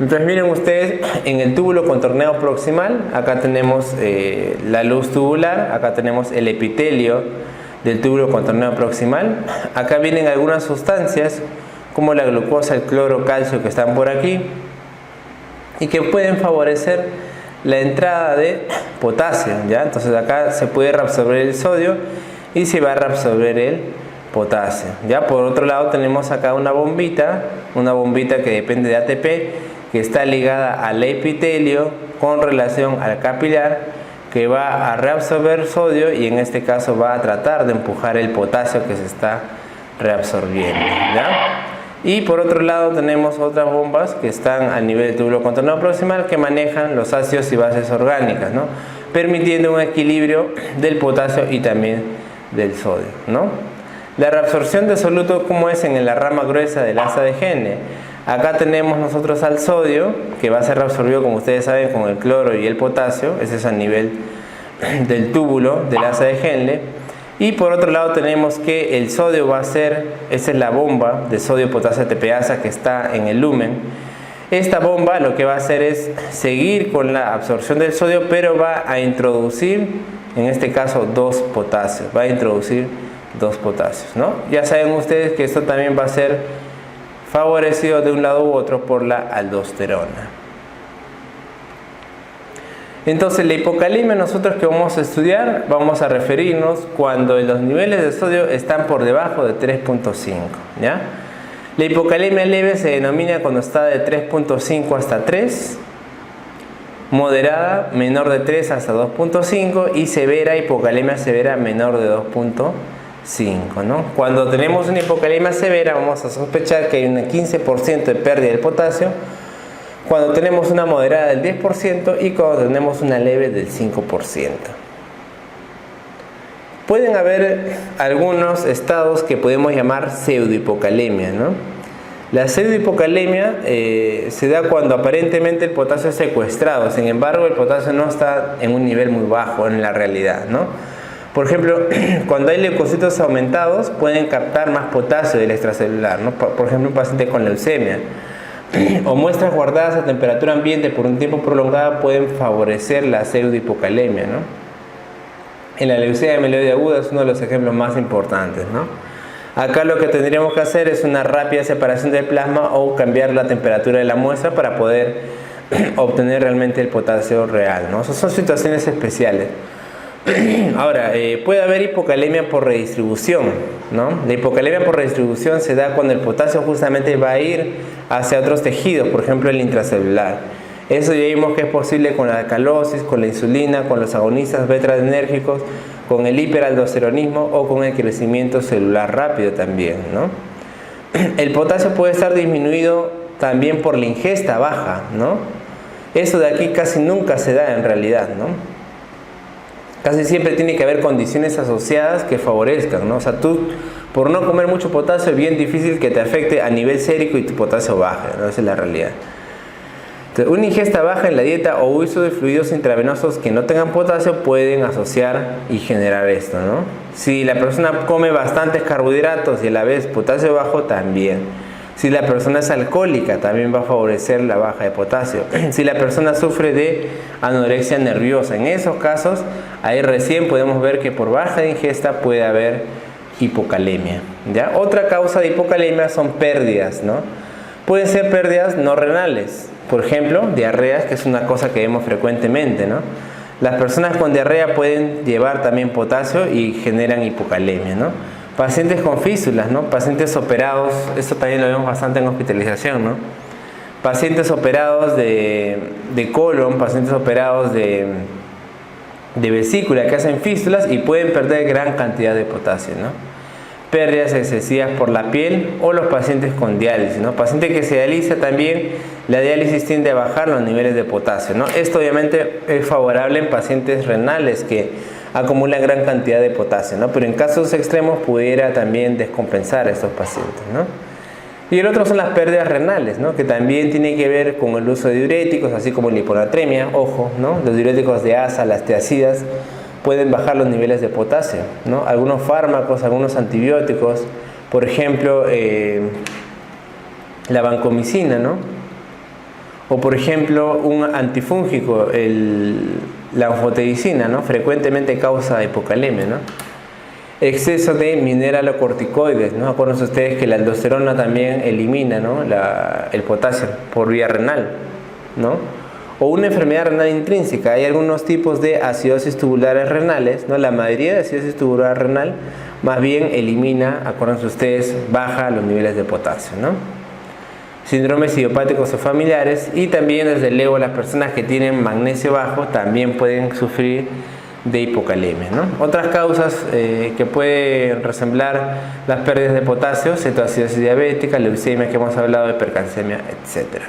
Entonces miren ustedes, en el túbulo contorneado proximal, acá tenemos la luz tubular, acá tenemos el epitelio del túbulo contorneado proximal, acá vienen algunas sustancias como la glucosa, el cloro, calcio que están por aquí y que pueden favorecer la entrada de potasio, ¿ya? Entonces acá se puede reabsorber el sodio y se va a reabsorber el potasio, ¿ya? Por otro lado tenemos acá una bombita que depende de ATP, que está ligada al epitelio con relación al capilar, que va a reabsorber sodio y en este caso va a tratar de empujar el potasio que se está reabsorbiendo, ¿ya? Y por otro lado tenemos otras bombas que están al nivel del túbulo contorneado proximal que manejan los ácidos y bases orgánicas, ¿no? Permitiendo un equilibrio del potasio y también del sodio, ¿no? La reabsorción de soluto, ¿cómo es en la rama gruesa del asa de Henle? Acá tenemos nosotros al sodio, que va a ser reabsorbido, como ustedes saben, con el cloro y el potasio. Ese es a nivel del túbulo del asa de Henle. Y por otro lado tenemos que el sodio va a ser, esa es la bomba de sodio potasio ATPasa que está en el lumen. Esta bomba lo que va a hacer es seguir con la absorción del sodio, pero va a introducir, en este caso, dos potasios. Va a introducir dos potasios, ¿no? Ya saben ustedes que esto también va a ser favorecido de un lado u otro por la aldosterona. Entonces la hipocalemia nosotros que vamos a estudiar, vamos a referirnos cuando los niveles de sodio están por debajo de 3.5, ¿ya? La hipocalemia leve se denomina cuando está de 3.5 hasta 3, moderada menor de 3 hasta 2.5 y severa, hipocalemia severa menor de 2.5, ¿no? Cuando tenemos una hipocalemia severa vamos a sospechar que hay un 15% de pérdida del potasio, cuando tenemos una moderada del 10% y cuando tenemos una leve del 5%. Pueden haber algunos estados que podemos llamar pseudohipocalemia, ¿no? La pseudohipocalemia se da cuando aparentemente el potasio es secuestrado, sin embargo el potasio no está en un nivel muy bajo en la realidad, ¿no? Por ejemplo, cuando hay leucocitos aumentados pueden captar más potasio del extracelular, ¿no? Por ejemplo, un paciente con leucemia o muestras guardadas a temperatura ambiente por un tiempo prolongado pueden favorecer la pseudohipocalemia, ¿no? En la leucemia mieloide aguda es uno de los ejemplos más importantes, ¿no? Acá lo que tendríamos que hacer es una rápida separación del plasma o cambiar la temperatura de la muestra para poder obtener realmente el potasio real, ¿no? Esas son situaciones especiales. Ahora, puede haber hipocalemia por redistribución, ¿no? La hipocalemia por redistribución se da cuando el potasio justamente va a ir hacia otros tejidos, por ejemplo el intracelular. Eso ya vimos que es posible con la alcalosis, con la insulina, con los agonistas beta-adrenérgicos, con el hiperaldosteronismo o con el crecimiento celular rápido también, ¿no? El potasio puede estar disminuido también por la ingesta baja, ¿no? Eso de aquí casi nunca se da en realidad, ¿no? Casi siempre tiene que haber condiciones asociadas que favorezcan, ¿no? O sea, tú por no comer mucho potasio es bien difícil que te afecte a nivel sérico y tu potasio baje, ¿no? Esa es la realidad. Entonces, una ingesta baja en la dieta o uso de fluidos intravenosos que no tengan potasio pueden asociar y generar esto, ¿no? Si la persona come bastantes carbohidratos y a la vez potasio bajo, también. Si la persona es alcohólica, también va a favorecer la baja de potasio. Si la persona sufre de anorexia nerviosa, en esos casos, ahí recién podemos ver que por baja de ingesta puede haber hipocalemia, ¿ya? Otra causa de hipocalemia son pérdidas, ¿no? Pueden ser pérdidas no renales, por ejemplo, diarreas, que es una cosa que vemos frecuentemente, ¿no? Las personas con diarrea pueden llevar también potasio y generan hipocalemia, ¿no? Pacientes con fístulas, ¿no? Pacientes operados, esto también lo vemos bastante en hospitalización, ¿no? Pacientes operados de colon, pacientes operados de vesícula que hacen fístulas y pueden perder gran cantidad de potasio, ¿no? pérdidas excesivas por la piel o los pacientes con diálisis, ¿no? Paciente que se dializa también, la diálisis tiende a bajar los niveles de potasio, ¿no? Esto obviamente es favorable en pacientes renales que acumulan gran cantidad de potasio, ¿no? Pero en casos extremos pudiera también descompensar a estos pacientes, ¿no? Y el otro son las pérdidas renales, ¿no? Que también tiene que ver con el uso de diuréticos, así como la hiponatremia, ojo, ¿no? Los diuréticos de asa, las tiazidas, pueden bajar los niveles de potasio, ¿no? Algunos fármacos, algunos antibióticos, por ejemplo, la vancomicina, ¿no? O por ejemplo, un antifúngico, la anfotericina, ¿no? Frecuentemente causa hipocalemia, ¿no? Exceso de mineralocorticoides, ¿no? Acuérdense ustedes que la aldosterona también elimina, ¿no? el potasio por vía renal, ¿no? O una enfermedad renal intrínseca. Hay algunos tipos de acidosis tubulares renales, ¿no? La mayoría de acidosis tubular renal más bien elimina, acuérdense ustedes, baja los niveles de potasio, ¿no? Síndromes idiopáticos o familiares, y también desde luego las personas que tienen magnesio bajo también pueden sufrir de hipocalemia, ¿no? Otras causas que pueden resemblar las pérdidas de potasio: cetoacidosis diabética, leucemia que hemos hablado, hipercalcemia, etc.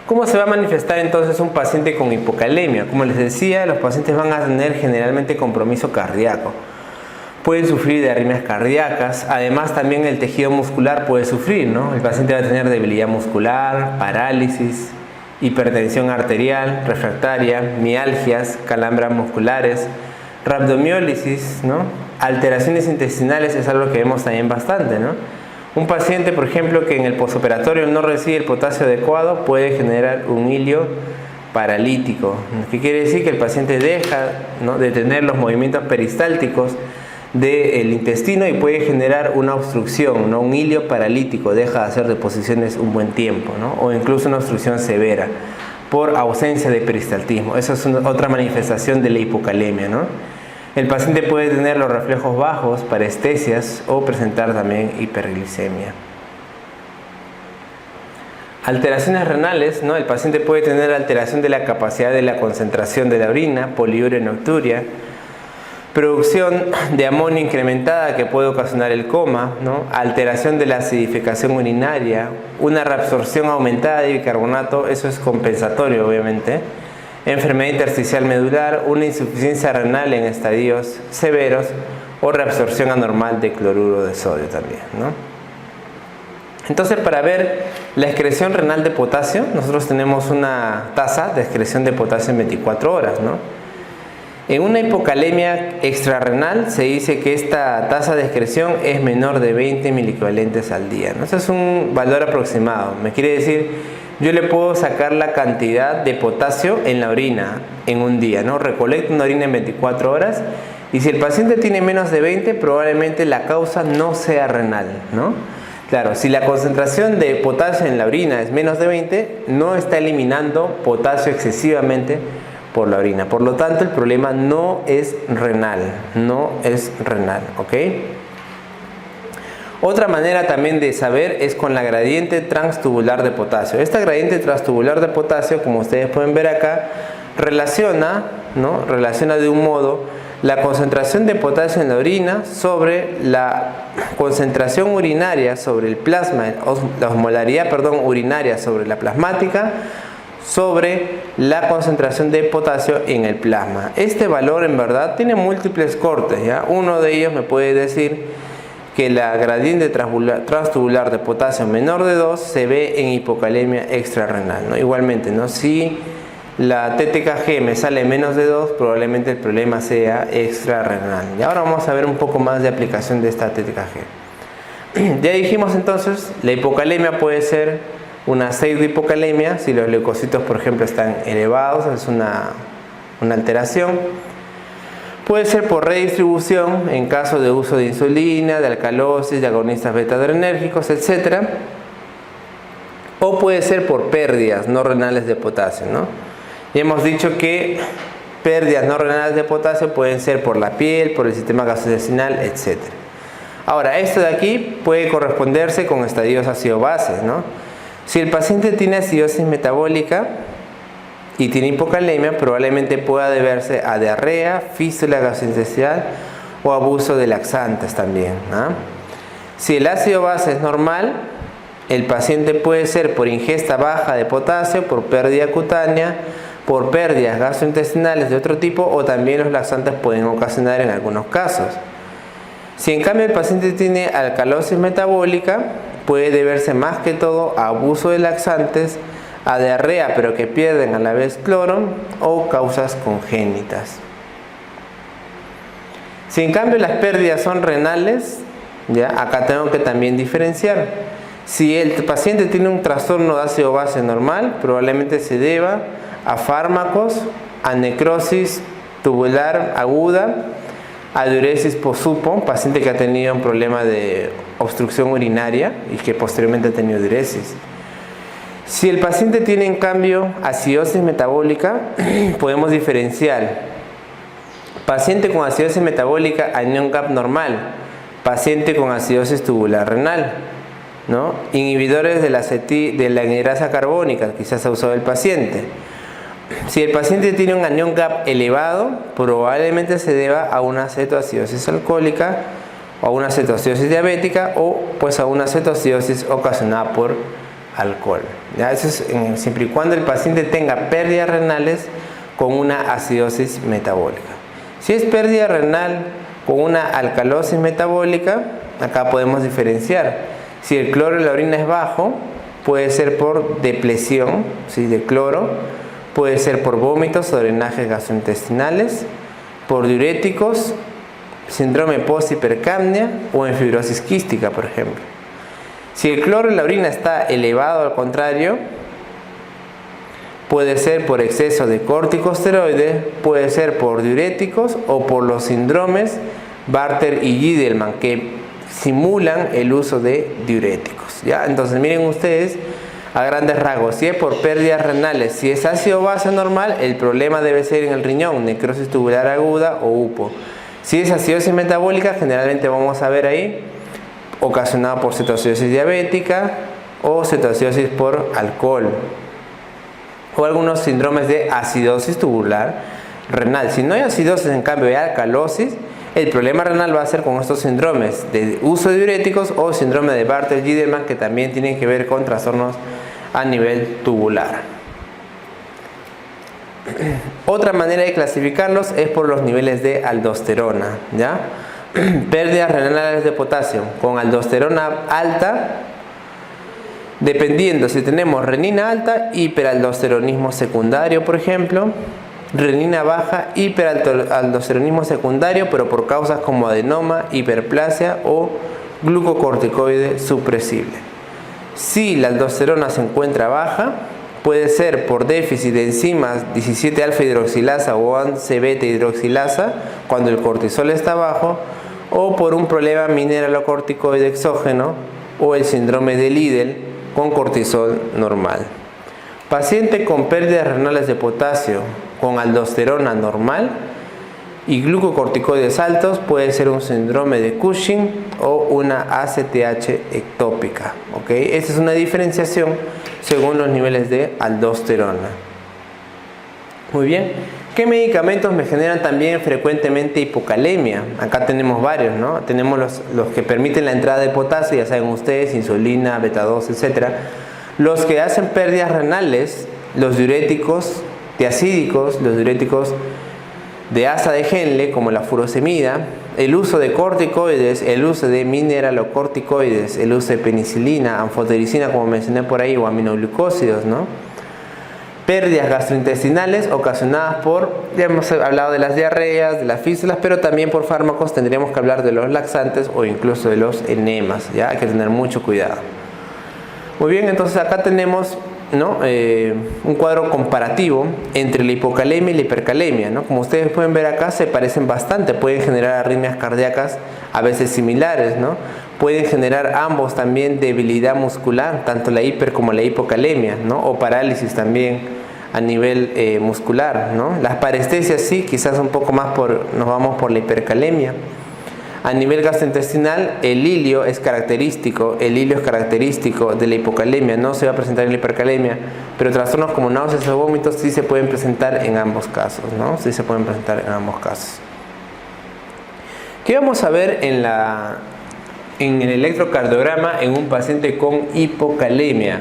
¿Cómo se va a manifestar entonces un paciente con hipocalemia? Como les decía, los pacientes van a tener generalmente compromiso cardíaco. Pueden sufrir de arritmias cardíacas, además también el tejido muscular puede sufrir, ¿no? El paciente va a tener debilidad muscular, parálisis, hipertensión arterial, refractaria, mialgias, calambres musculares, rhabdomiólisis, ¿no? Alteraciones intestinales es algo que vemos también bastante, ¿no? Un paciente, por ejemplo, que en el posoperatorio no recibe el potasio adecuado puede generar un hilio paralítico, que quiere decir que el paciente deja, ¿no?, de tener los movimientos peristálticos del intestino y puede generar una obstrucción, ¿no? Un hilio paralítico, deja de hacer deposiciones un buen tiempo, ¿no? O incluso una obstrucción severa por ausencia de peristaltismo. Esa es otra manifestación de la hipocalemia, ¿no? El paciente puede tener los reflejos bajos, parestesias o presentar también hiperglicemia. Alteraciones renales, ¿no? El paciente puede tener alteración de la capacidad de la concentración de la orina, poliuria nocturia, producción de amonio incrementada que puede ocasionar el coma, ¿no? Alteración de la acidificación urinaria, una reabsorción aumentada de bicarbonato, eso es compensatorio obviamente, enfermedad intersticial medular, una insuficiencia renal en estadios severos o reabsorción anormal de cloruro de sodio también, ¿no? Entonces, para ver la excreción renal de potasio, nosotros tenemos una tasa de excreción de potasio en 24 horas, ¿no? En una hipocalemia extrarrenal se dice que esta tasa de excreción es menor de 20 miliequivalentes al día, ¿no? Eso es un valor aproximado. Me quiere decir, yo le puedo sacar la cantidad de potasio en la orina en un día, ¿no? Recolecto una orina en 24 horas y si el paciente tiene menos de 20, probablemente la causa no sea renal, ¿no? Claro, si la concentración de potasio en la orina es menos de 20, no está eliminando potasio excesivamente por la orina. Por lo tanto, el problema no es renal, ¿ok? Otra manera también de saber es con la gradiente transtubular de potasio. Esta gradiente transtubular de potasio, como ustedes pueden ver acá, relaciona de un modo la concentración de potasio en la orina sobre la concentración urinaria sobre el plasma, la osmolaridad, urinaria sobre la plasmática, sobre la concentración de potasio en el plasma. Este valor en verdad tiene múltiples cortes, ¿ya? Uno de ellos me puede decir que la gradiente transtubular de potasio menor de 2 se ve en hipocalemia extrarrenal, ¿no? Igualmente, ¿no? Si la TTKG me sale menos de 2, probablemente el problema sea extrarrenal. Y ahora vamos a ver un poco más de aplicación de esta TTKG. Ya dijimos entonces, la hipocalemia puede ser una pseudohipocalemia si los leucocitos, por ejemplo, están elevados, es una alteración. Puede ser por redistribución en caso de uso de insulina, de alcalosis, de agonistas beta-adrenérgicos, etc. O puede ser por pérdidas no renales de potasio, ¿no? Y hemos dicho que pérdidas no renales de potasio pueden ser por la piel, por el sistema gastrointestinal, etc. Ahora, esto de aquí puede corresponderse con estadios ácido-bases, ¿no? Si el paciente tiene acidosis metabólica y tiene hipocalemia, probablemente pueda deberse a diarrea, fístula gastrointestinal o abuso de laxantes también, ¿ah? Si el ácido base es normal, el paciente puede ser por ingesta baja de potasio, por pérdida cutánea, por pérdidas gastrointestinales de otro tipo, o también los laxantes pueden ocasionar en algunos casos. Si en cambio el paciente tiene alcalosis metabólica, puede deberse más que todo a abuso de laxantes, a diarrea pero que pierden a la vez cloro, o causas congénitas. Si en cambio las pérdidas son renales, ya acá tengo que también diferenciar. Si el paciente tiene un trastorno de ácido base normal, probablemente se deba a fármacos, a necrosis tubular aguda, a diuresis post-supo, paciente que ha tenido un problema de obstrucción urinaria y que posteriormente ha tenido diuresis. Si el paciente tiene en cambio acidosis metabólica, podemos diferenciar paciente con acidosis metabólica, anión GAP normal, paciente con acidosis tubular renal, ¿no? Inhibidores de la anhidrasa carbónica, quizás ha usado el paciente. Si el paciente tiene un anión GAP elevado, probablemente se deba a una cetoacidosis alcohólica, o a una cetoacidosis diabética, o pues a una cetoacidosis ocasionada por alcohol. ¿Ya? Eso es siempre y cuando el paciente tenga pérdidas renales con una acidosis metabólica. Si es pérdida renal con una alcalosis metabólica, acá podemos diferenciar. Si el cloro en la orina es bajo, puede ser por depresión, ¿sí?, de cloro, puede ser por vómitos o drenajes gastrointestinales, por diuréticos, síndrome post-hipercapnia o en fibrosis quística, por ejemplo. Si el cloro en la orina está elevado, al contrario, puede ser por exceso de corticosteroides, puede ser por diuréticos o por los síndromes Bartter y Gidelman, que simulan el uso de diuréticos, ¿ya? Entonces miren ustedes a grandes rasgos, si es por pérdidas renales, si es ácido base normal, el problema debe ser en el riñón, necrosis tubular aguda o UPO. Si es acidosis metabólica, generalmente vamos a ver ahí ocasionado por cetoacidosis diabética o cetoacidosis por alcohol, o algunos síndromes de acidosis tubular renal. Si no hay acidosis, en cambio hay alcalosis, el problema renal va a ser con estos síndromes de uso de diuréticos o síndrome de Bartter-Gidelman, que también tienen que ver con trastornos a nivel tubular. Otra manera de clasificarlos es por los niveles de aldosterona, ¿ya? Pérdidas renales de potasio con aldosterona alta, dependiendo si tenemos renina alta, hiperaldosteronismo secundario, por ejemplo, renina baja, hiperaldosteronismo secundario, pero por causas como adenoma, hiperplasia o glucocorticoide supresible. Si la aldosterona se encuentra baja, puede ser por déficit de enzimas 17-alfa hidroxilasa o 11-beta hidroxilasa cuando el cortisol está bajo, o por un problema mineralocorticoide exógeno o el síndrome de Liddle con cortisol normal. Paciente con pérdidas renales de potasio con aldosterona normal y glucocorticoides altos puede ser un síndrome de Cushing o una ACTH ectópica, ¿ok? Esta es una diferenciación según los niveles de aldosterona. Muy bien. ¿Qué medicamentos me generan también frecuentemente hipocalemia? Acá tenemos varios, ¿no? Tenemos los que permiten la entrada de potasio, ya saben ustedes, insulina, beta-2, etc. Los que hacen pérdidas renales, los diuréticos tiacídicos, los diuréticos de asa de Henle, como la furosemida, el uso de corticoides, el uso de mineralocorticoides, el uso de penicilina, anfotericina, como mencioné por ahí, o aminoglucósidos, ¿no? Pérdidas gastrointestinales ocasionadas por, ya hemos hablado de las diarreas, de las fístulas, pero también por fármacos tendríamos que hablar de los laxantes o incluso de los enemas, ¿ya? Hay que tener mucho cuidado. Muy bien, entonces acá tenemos, ¿no?, un cuadro comparativo entre la hipocalemia y la hipercalemia, ¿no? Como ustedes pueden ver acá, se parecen bastante, pueden generar arritmias cardíacas a veces similares, ¿no? Pueden generar ambos también debilidad muscular, tanto la hiper como la hipocalemia, ¿no? O parálisis también a nivel muscular, ¿no? Las parestesias sí, quizás un poco más nos vamos por la hipercalemia. A nivel gastrointestinal, el hilio es característico de la hipocalemia, no se va a presentar en la hipercalemia, pero trastornos como náuseas o vómitos sí se pueden presentar en ambos casos, ¿no? Sí se pueden presentar en ambos casos. ¿Qué vamos a ver en el electrocardiograma en un paciente con hipocalemia?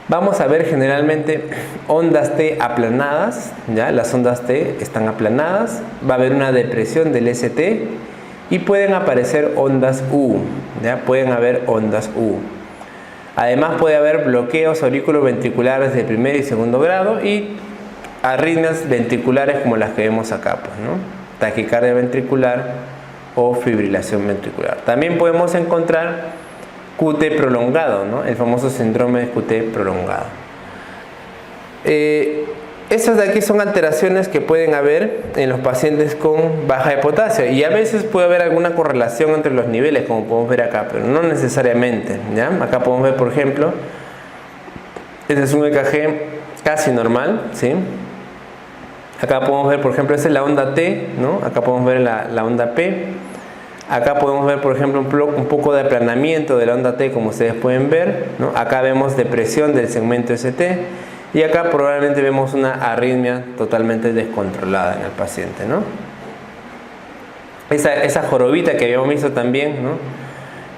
Vamos a ver generalmente ondas T aplanadas, ¿ya? Las ondas T están aplanadas, va a haber una depresión del ST y pueden aparecer ondas U, ¿ya? Pueden haber ondas U. Además puede haber bloqueos auriculoventriculares de primer y segundo grado y arritmias ventriculares como las que vemos acá, pues, ¿no? Taquicardia ventricular o fibrilación ventricular. También podemos encontrar QT prolongado, ¿no? El famoso síndrome de QT prolongado. Estas de aquí son alteraciones que pueden haber en los pacientes con baja de potasio y a veces puede haber alguna correlación entre los niveles, como podemos ver acá, pero no necesariamente, ¿ya? Acá podemos ver, por ejemplo, este es un EKG casi normal, ¿sí? Acá podemos ver, por ejemplo, esta es la onda T, ¿no? Acá podemos ver la onda P. Acá podemos ver, por ejemplo, un poco de aplanamiento de la onda T, como ustedes pueden ver, ¿no? Acá vemos depresión del segmento ST y acá probablemente vemos una arritmia totalmente descontrolada en el paciente, ¿no? Esa jorobita que habíamos visto también, ¿no?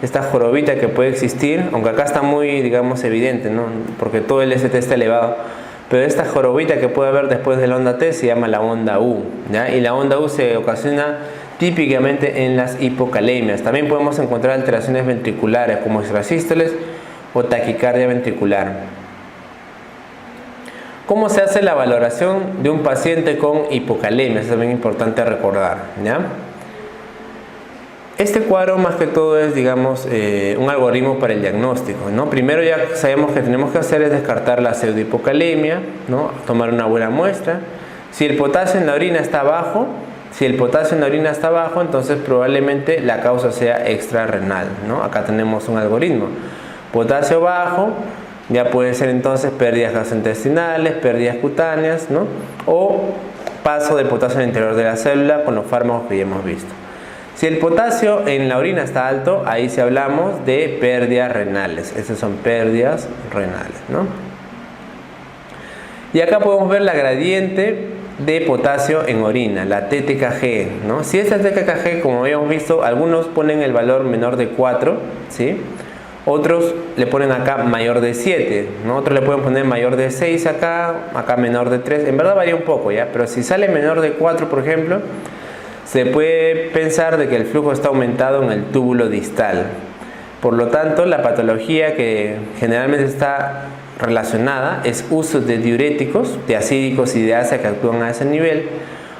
Esta jorobita que puede existir, aunque acá está muy, digamos, evidente, ¿no? Porque todo el ST está elevado, pero esta jorobita que puede haber después de la onda T se llama la onda U, ¿ya? Y la onda U se ocasiona típicamente en las hipocalemias. También podemos encontrar alteraciones ventriculares como extrasístoles o taquicardia ventricular. ¿Cómo se hace la valoración de un paciente con hipocalemia? Es también importante recordar, ¿ya? Este cuadro más que todo es, digamos, un algoritmo para el diagnóstico, ¿no? Primero ya sabemos que tenemos que hacer es descartar la pseudohipocalemia, ¿no? Tomar una buena muestra. Si el potasio en la orina está bajo, entonces probablemente la causa sea extrarrenal, ¿no? Acá tenemos un algoritmo. Potasio bajo, ya puede ser entonces pérdidas gastrointestinales, pérdidas cutáneas, ¿no? O paso de potasio en el interior de la célula con los fármacos que ya hemos visto. Si el potasio en la orina está alto, ahí sí hablamos de pérdidas renales. Esas son pérdidas renales, ¿no? Y acá podemos ver la gradiente de potasio en orina, la TTKG, ¿no? Si esta TTKG, como habíamos visto, algunos ponen el valor menor de 4, ¿sí? Otros le ponen acá mayor de 7, ¿no? Otros le pueden poner mayor de 6 acá menor de 3, en verdad varía un poco, ¿ya? Pero si sale menor de 4, por ejemplo, se puede pensar de que el flujo está aumentado en el túbulo distal. Por lo tanto, la patología que generalmente está relacionada es uso de diuréticos, de acídicos y de ácidos que actúan a ese nivel,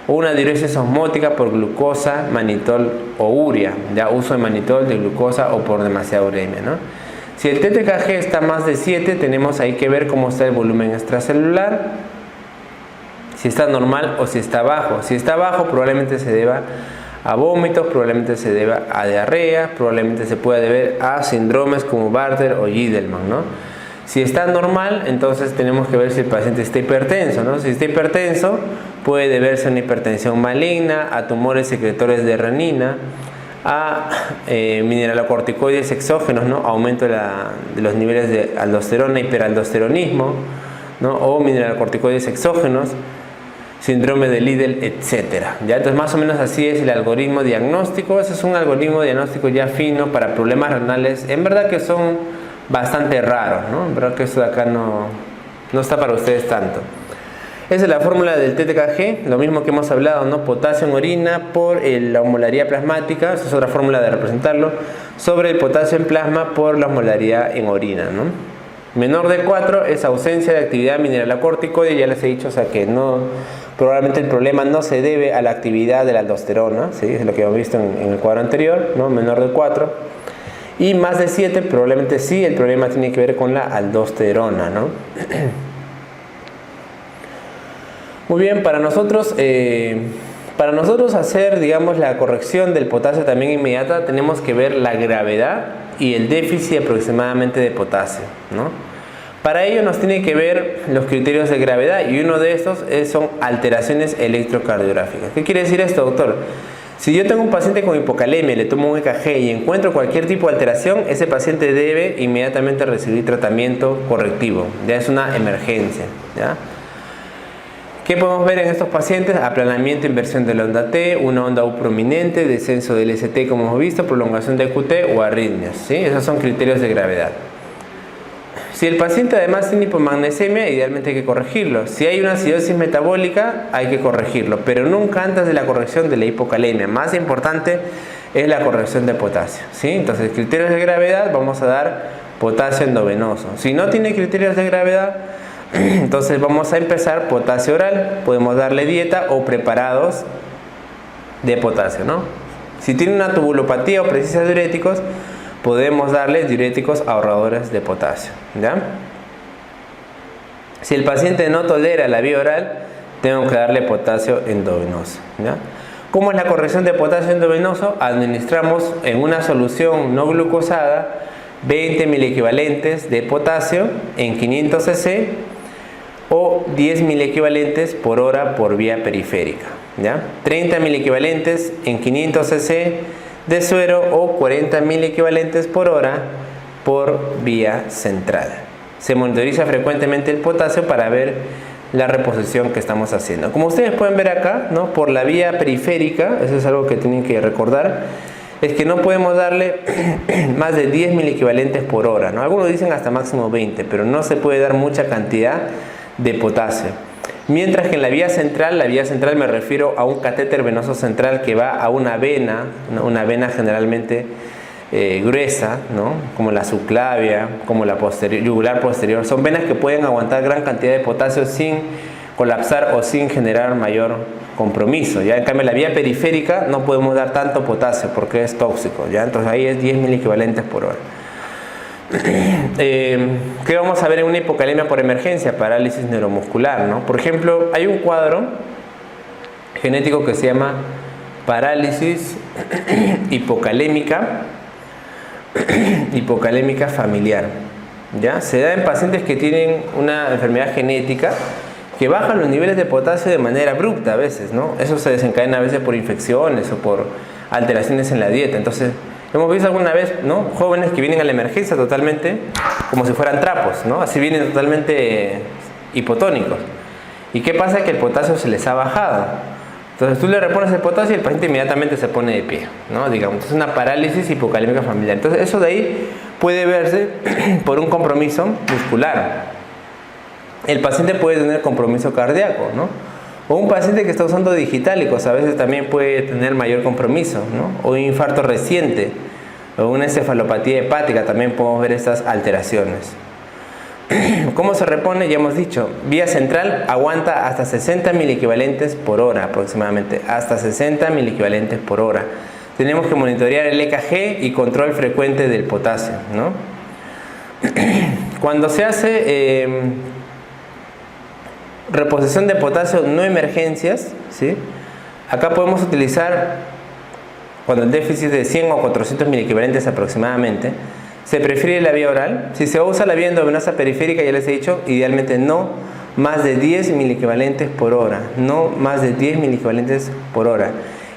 o una diuresis osmótica por glucosa, manitol o urea, ya uso de manitol, de glucosa o por demasiada uremia, ¿no? Si el TTKG está más de 7, tenemos ahí que ver cómo está el volumen extracelular, si está normal o si está bajo. Si está bajo, probablemente se deba a vómitos, probablemente se deba a diarrea, probablemente se pueda deber a síndromes como Bartter o Gidelman, ¿no? Si está normal, entonces tenemos que ver si el paciente está hipertenso, ¿no? Si está hipertenso, puede deberse a una hipertensión maligna, a tumores secretores de renina, a mineralocorticoides exógenos, ¿no? Aumento de los niveles de aldosterona, hiperaldosteronismo, ¿no? O mineralocorticoides exógenos, síndrome de Liddle, etcétera. ¿Ya? Entonces más o menos así es el algoritmo diagnóstico. Ese es un algoritmo diagnóstico ya fino para problemas renales, en verdad que son bastante raros, ¿no? En verdad que esto de acá no está para ustedes tanto. Esa es la fórmula del TTKG, lo mismo que hemos hablado, ¿no? Potasio en orina por la osmolaridad plasmática, esa es otra fórmula de representarlo, sobre el potasio en plasma por la osmolaridad en orina, ¿no? Menor de 4 es ausencia de actividad mineralocorticoide, ya les he dicho, o sea que no, probablemente el problema no se debe a la actividad de la aldosterona, ¿sí? Es lo que hemos visto en el cuadro anterior, ¿no? Menor de 4. Y más de 7, probablemente sí, el problema tiene que ver con la aldosterona, ¿no? Muy bien, para nosotros hacer, digamos, la corrección del potasio también inmediata, tenemos que ver la gravedad y el déficit aproximadamente de potasio, ¿no? Para ello nos tiene que ver los criterios de gravedad y uno de estos son alteraciones electrocardiográficas. ¿Qué quiere decir esto, doctor? Si yo tengo un paciente con hipocalemia, le tomo un EKG y encuentro cualquier tipo de alteración, ese paciente debe inmediatamente recibir tratamiento correctivo. Ya es una emergencia, ¿ya? ¿Qué podemos ver en estos pacientes? Aplanamiento, inversión de la onda T, una onda U prominente, descenso del ST como hemos visto, prolongación de QT o arritmias, ¿sí? Esos son criterios de gravedad. Si el paciente además tiene hipomagnesemia, idealmente hay que corregirlo. Si hay una acidosis metabólica, hay que corregirlo, pero nunca antes de la corrección de la hipocalemia. Más importante es la corrección de potasio, ¿sí? Entonces, criterios de gravedad, vamos a dar potasio endovenoso. Si no tiene criterios de gravedad, entonces vamos a empezar potasio oral. Podemos darle dieta o preparados de potasio, ¿no? Si tiene una tubulopatía o presencia de diuréticos, podemos darle diuréticos ahorradores de potasio, ¿ya? Si el paciente no tolera la vía oral, tengo que darle potasio endovenoso, ¿ya? ¿Cómo es la corrección de potasio endovenoso? Administramos en una solución no glucosada 20 miliequivalentes de potasio en 500 cc o 10 miliequivalentes por hora por vía periférica, ¿ya? 30 miliequivalentes en 500 cc de suero o 40 miliequivalentes por hora por vía central. Se monitoriza frecuentemente el potasio para ver la reposición que estamos haciendo. Como ustedes pueden ver acá, ¿no? Por la vía periférica, eso es algo que tienen que recordar, es que no podemos darle más de 10 miliequivalentes por hora, ¿no? Algunos dicen hasta máximo 20, pero no se puede dar mucha cantidad de potasio. Mientras que en la vía central me refiero a un catéter venoso central que va a una vena generalmente gruesa, ¿no? Como la subclavia, como la yugular posterior. Son venas que pueden aguantar gran cantidad de potasio sin colapsar o sin generar mayor compromiso, ¿ya? En cambio, en la vía periférica no podemos dar tanto potasio porque es tóxico, ¿ya? Entonces ahí es 10 miliequivalentes por hora. ¿Qué vamos a ver en una hipocalemia por emergencia? Parálisis neuromuscular, ¿no? Por ejemplo, hay un cuadro genético que se llama parálisis hipocalémica familiar, ¿ya? Se da en pacientes que tienen una enfermedad genética que bajan los niveles de potasio de manera abrupta a veces, ¿no? Eso se desencadena a veces por infecciones o por alteraciones en la dieta. Entonces, hemos visto alguna vez, ¿no? Jóvenes que vienen a la emergencia totalmente como si fueran trapos, ¿no? Así vienen totalmente hipotónicos. ¿Y qué pasa? Que el potasio se les ha bajado. Entonces tú le repones el potasio y el paciente inmediatamente se pone de pie, ¿no? Digamos, es una parálisis hipocalémica familiar. Entonces eso de ahí puede verse por un compromiso muscular. El paciente puede tener compromiso cardíaco, ¿no? O un paciente que está usando digitálicos a veces también puede tener mayor compromiso, ¿no? O un infarto reciente, o una encefalopatía hepática, también podemos ver estas alteraciones. ¿Cómo se repone? Ya hemos dicho, vía central aguanta hasta 60 miliequivalentes por hora aproximadamente, hasta 60 miliequivalentes por hora. Tenemos que monitorear el EKG y control frecuente del potasio, ¿no? Cuando se hace reposición de potasio no emergencias, ¿sí? Acá podemos utilizar, cuando el déficit es de 100 o 400 miliequivalentes aproximadamente, se prefiere la vía oral. Si se usa la vía endovenosa periférica, ya les he dicho, idealmente no más de 10 miliequivalentes por hora, no más de 10 miliequivalentes por hora.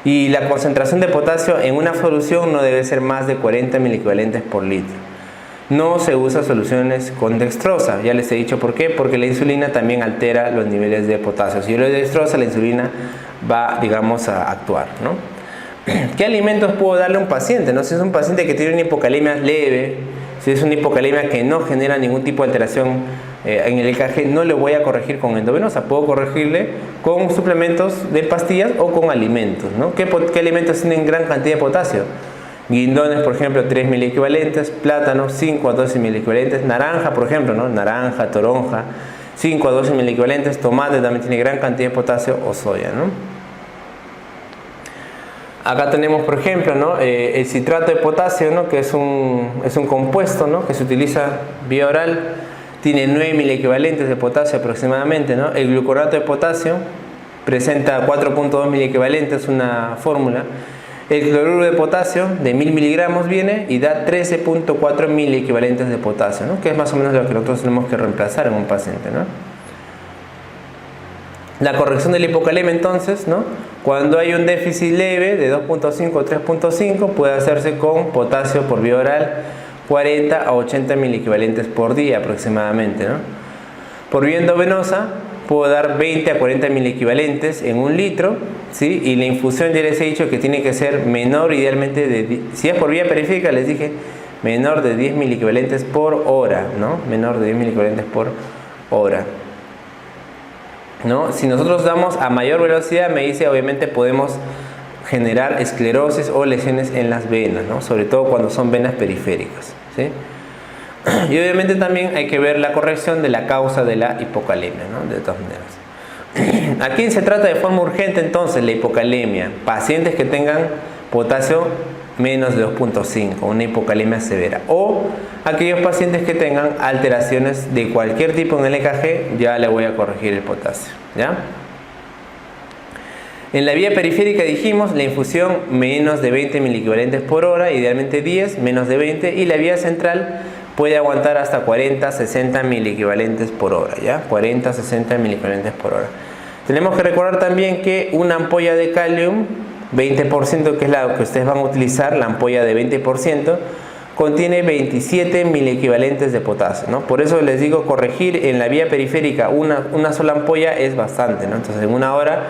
Y la concentración de potasio en una solución no debe ser más de 40 miliequivalentes por litro. No se usa soluciones con dextrosa, ya les he dicho por qué, porque la insulina también altera los niveles de potasio. Si yo le doy dextrosa, la insulina va, digamos, a actuar, ¿no? ¿Qué alimentos puedo darle a un paciente, ¿no? Si es un paciente que tiene una hipocalemia leve, si es una hipocalemia que no genera ningún tipo de alteración en el EKG, no le voy a corregir con endovenosa, puedo corregirle con suplementos de pastillas o con alimentos, ¿no? ¿Qué alimentos tienen gran cantidad de potasio? Guindones, por ejemplo, 3 miliequivalentes, plátanos 5 a 12 miliequivalentes, naranja, por ejemplo, ¿no? Naranja, toronja, 5 a 12 miliequivalentes, tomate también tiene gran cantidad de potasio o soya, ¿no? Acá tenemos, por ejemplo, ¿no? El citrato de potasio, ¿no? Que es un compuesto, ¿no? Que se utiliza vía oral, tiene 9 miliequivalentes de potasio aproximadamente, ¿no? El gluconato de potasio presenta 4.2 miliequivalentes, una fórmula. El cloruro de potasio de 1000 miligramos viene y da 13.4 miliequivalentes de potasio, ¿no? Que es más o menos lo que nosotros tenemos que reemplazar en un paciente, ¿no? La corrección de la hipocalemia, entonces, ¿no? Cuando hay un déficit leve de 2.5 o 3.5 puede hacerse con potasio por vía oral 40 a 80 miliequivalentes por día aproximadamente, ¿no? Por vía endovenosa puedo dar 20 a 40 miliequivalentes en un litro, ¿sí? Y la infusión ya les he dicho que tiene que ser menor, idealmente, si es por vía periférica, les dije, menor de 10 miliequivalentes por hora, ¿no? Menor de 10 miliequivalentes por hora, ¿no? Si nosotros damos a mayor velocidad, me dice, obviamente podemos generar esclerosis o lesiones en las venas, ¿no? Sobre todo cuando son venas periféricas, ¿sí? Y obviamente también hay que ver la corrección de la causa de la hipocalemia, ¿no? De todas maneras. Aquí se trata de forma urgente entonces la hipocalemia. Pacientes que tengan potasio menos de 2.5, una hipocalemia severa. O aquellos pacientes que tengan alteraciones de cualquier tipo en el EKG, ya le voy a corregir el potasio, ¿ya? En la vía periférica dijimos la infusión menos de 20 miliequivalentes por hora, idealmente 10, menos de 20, y la vía central puede aguantar hasta 40, 60 miliequivalentes por hora, ¿ya? 40, 60 miliequivalentes por hora. Tenemos que recordar también que una ampolla de calium, 20%, que es la que ustedes van a utilizar, la ampolla de 20%, contiene 27 miliequivalentes de potasio, ¿no? Por eso les digo, corregir en la vía periférica una sola ampolla es bastante, ¿no? Entonces, en una hora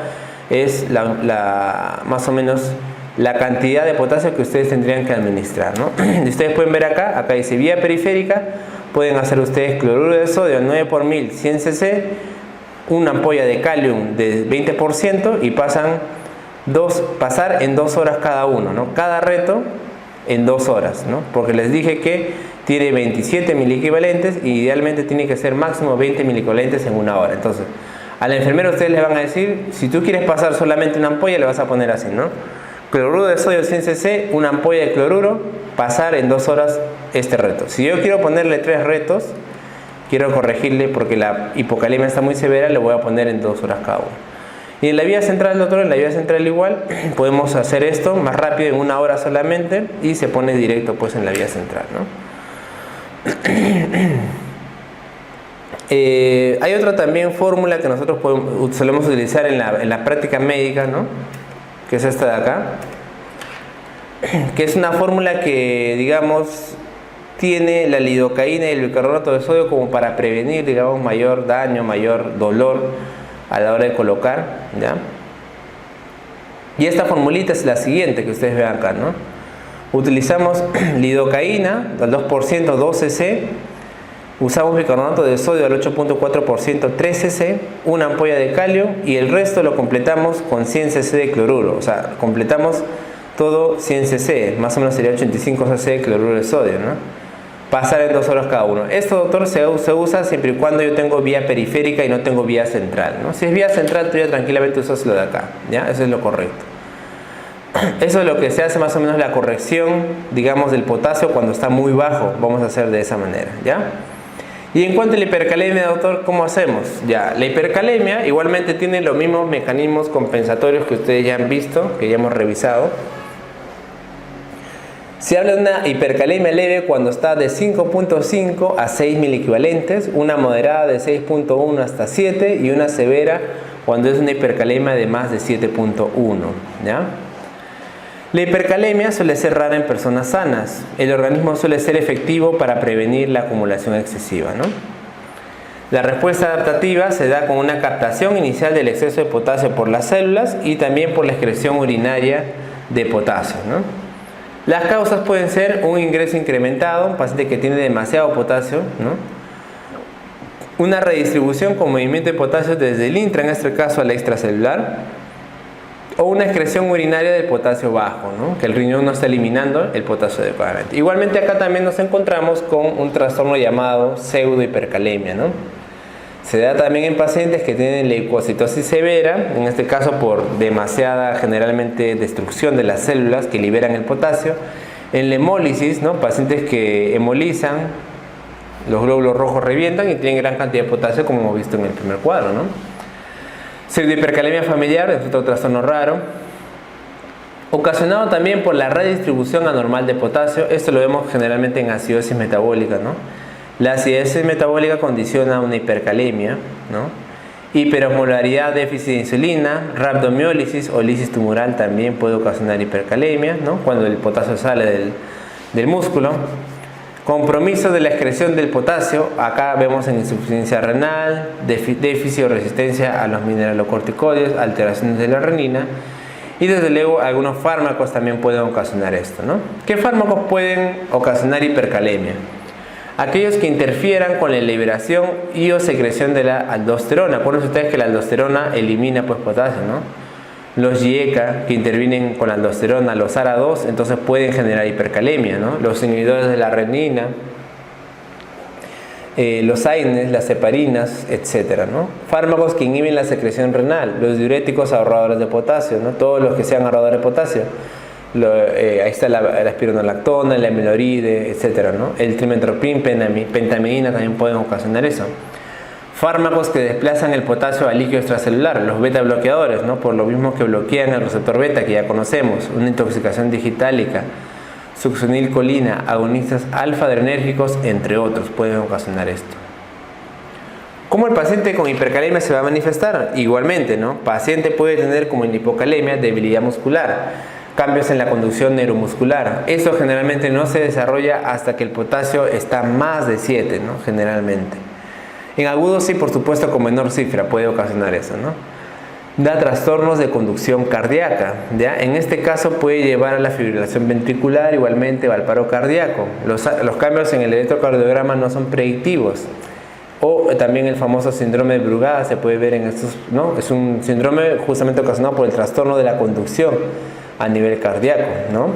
es más o menos la cantidad de potasio que ustedes tendrían que administrar, ¿no? Y ustedes pueden ver acá dice vía periférica, pueden hacer ustedes cloruro de sodio 9 por 1000, 100 cc, una ampolla de calium de 20% y pasar en 2 horas cada uno, ¿no? Cada reto en 2 horas, ¿no? Porque les dije que tiene 27 miliequivalentes y idealmente tiene que ser máximo 20 miliequivalentes en una hora. Entonces, a la enfermera ustedes le van a decir, si tú quieres pasar solamente una ampolla, le vas a poner así, ¿no? Cloruro de sodio 100 cc, una ampolla de cloruro, pasar en 2 horas este reto. Si yo quiero ponerle 3 retos, quiero corregirle porque la hipocalemia está muy severa, le voy a poner en 2 horas cada uno. Y en la vía central, doctor, en la vía central igual, podemos hacer esto más rápido en 1 hora solamente y se pone directo pues en la vía central, ¿no? Hay otra también fórmula que nosotros solemos utilizar en la práctica médica, ¿no? Que es esta de acá, que es una fórmula que, digamos, tiene la lidocaína y el bicarbonato de sodio como para prevenir, digamos, mayor daño, mayor dolor a la hora de colocar, ¿ya? Y esta formulita es la siguiente que ustedes ven acá, ¿no? Utilizamos lidocaína al 2%, 2 cc, usamos bicarbonato de sodio al 8.4%, 3 cc, una ampolla de calio y el resto lo completamos con 100 cc de cloruro. O sea, completamos todo 100 cc, más o menos sería 85 cc de cloruro de sodio, ¿no? Pasar en 2 horas cada uno. Esto, doctor, se usa siempre y cuando yo tengo vía periférica y no tengo vía central, ¿no? Si es vía central, tú ya tranquilamente usas lo de acá, ¿ya? Eso es lo correcto. Eso es lo que se hace más o menos la corrección, digamos, del potasio cuando está muy bajo. Vamos a hacer de esa manera, ¿ya? Y en cuanto a la hipercalemia, doctor, ¿cómo hacemos? Ya, la hipercalemia igualmente tiene los mismos mecanismos compensatorios que ustedes ya han visto, que ya hemos revisado. Se habla de una hipercalemia leve cuando está de 5.5 a 6 miliequivalentes, una moderada de 6.1 hasta 7 y una severa cuando es una hipercalemia de más de 7.1, ¿ya? La hipercalemia suele ser rara en personas sanas. El organismo suele ser efectivo para prevenir la acumulación excesiva, ¿no? La respuesta adaptativa se da con una captación inicial del exceso de potasio por las células y también por la excreción urinaria de potasio, ¿no? Las causas pueden ser un ingreso incrementado, un paciente que tiene demasiado potasio, ¿no? Una redistribución con movimiento de potasio desde el intra, en este caso al extracelular, o una excreción urinaria del potasio bajo, ¿no? Que el riñón no está eliminando el potasio adecuadamente. Igualmente acá también nos encontramos con un trastorno llamado pseudohipercalemia, ¿no? Se da también en pacientes que tienen leucocitosis severa, en este caso por demasiada, generalmente, destrucción de las células que liberan el potasio. En la hemólisis, ¿no? Pacientes que hemolizan, los glóbulos rojos revientan y tienen gran cantidad de potasio, como hemos visto en el primer cuadro, ¿no? Pseudohipercalemia familiar es otro trastorno raro, ocasionado también por la redistribución anormal de potasio. Esto lo vemos generalmente en acidosis metabólica, ¿no? La acidosis metabólica condiciona una hipercalemia, ¿no? Hiperosmolaridad, déficit de insulina, rhabdomiólisis o lisis tumoral también puede ocasionar hipercalemia, ¿no? Cuando el potasio sale del músculo. Compromiso de la excreción del potasio, acá vemos en insuficiencia renal, déficit o resistencia a los mineralocorticoides, alteraciones de la renina y desde luego algunos fármacos también pueden ocasionar esto, ¿no? ¿Qué fármacos pueden ocasionar hipercalemia? Aquellos que interfieran con la liberación y o secreción de la aldosterona. Acuérdense ustedes que la aldosterona elimina pues potasio, ¿no? Los IECA que intervienen con la aldosterona, los ARA2, entonces pueden generar hipercalemia, ¿no? Los inhibidores de la renina, los AINES, las heparinas, etcétera, ¿no? Fármacos que inhiben la secreción renal, los diuréticos ahorradores de potasio, ¿no? Todos los que sean ahorradores de potasio. Ahí está la espironolactona, la amiloride, etcétera, ¿no? El trimethoprim, pentamidina también pueden ocasionar eso. Fármacos que desplazan el potasio al líquido extracelular, los beta bloqueadores, ¿no? Por lo mismo que bloquean el receptor beta que ya conocemos, una intoxicación digitálica, succinilcolina, agonistas alfa-adrenérgicos, entre otros, pueden ocasionar esto. ¿Cómo el paciente con hipercalemia se va a manifestar? Igualmente, ¿no? Paciente puede tener como en hipocalemia debilidad muscular, cambios en la conducción neuromuscular. Eso generalmente no se desarrolla hasta que el potasio está más de 7, ¿no? Generalmente. En agudos sí, por supuesto, con menor cifra puede ocasionar eso, ¿no? Da trastornos de conducción cardíaca, ¿ya? En este caso puede llevar a la fibrilación ventricular, igualmente o al paro cardíaco. Los cambios en el electrocardiograma no son predictivos. O también el famoso síndrome de Brugada se puede ver en estos, ¿no? Es un síndrome justamente ocasionado por el trastorno de la conducción a nivel cardíaco, ¿no?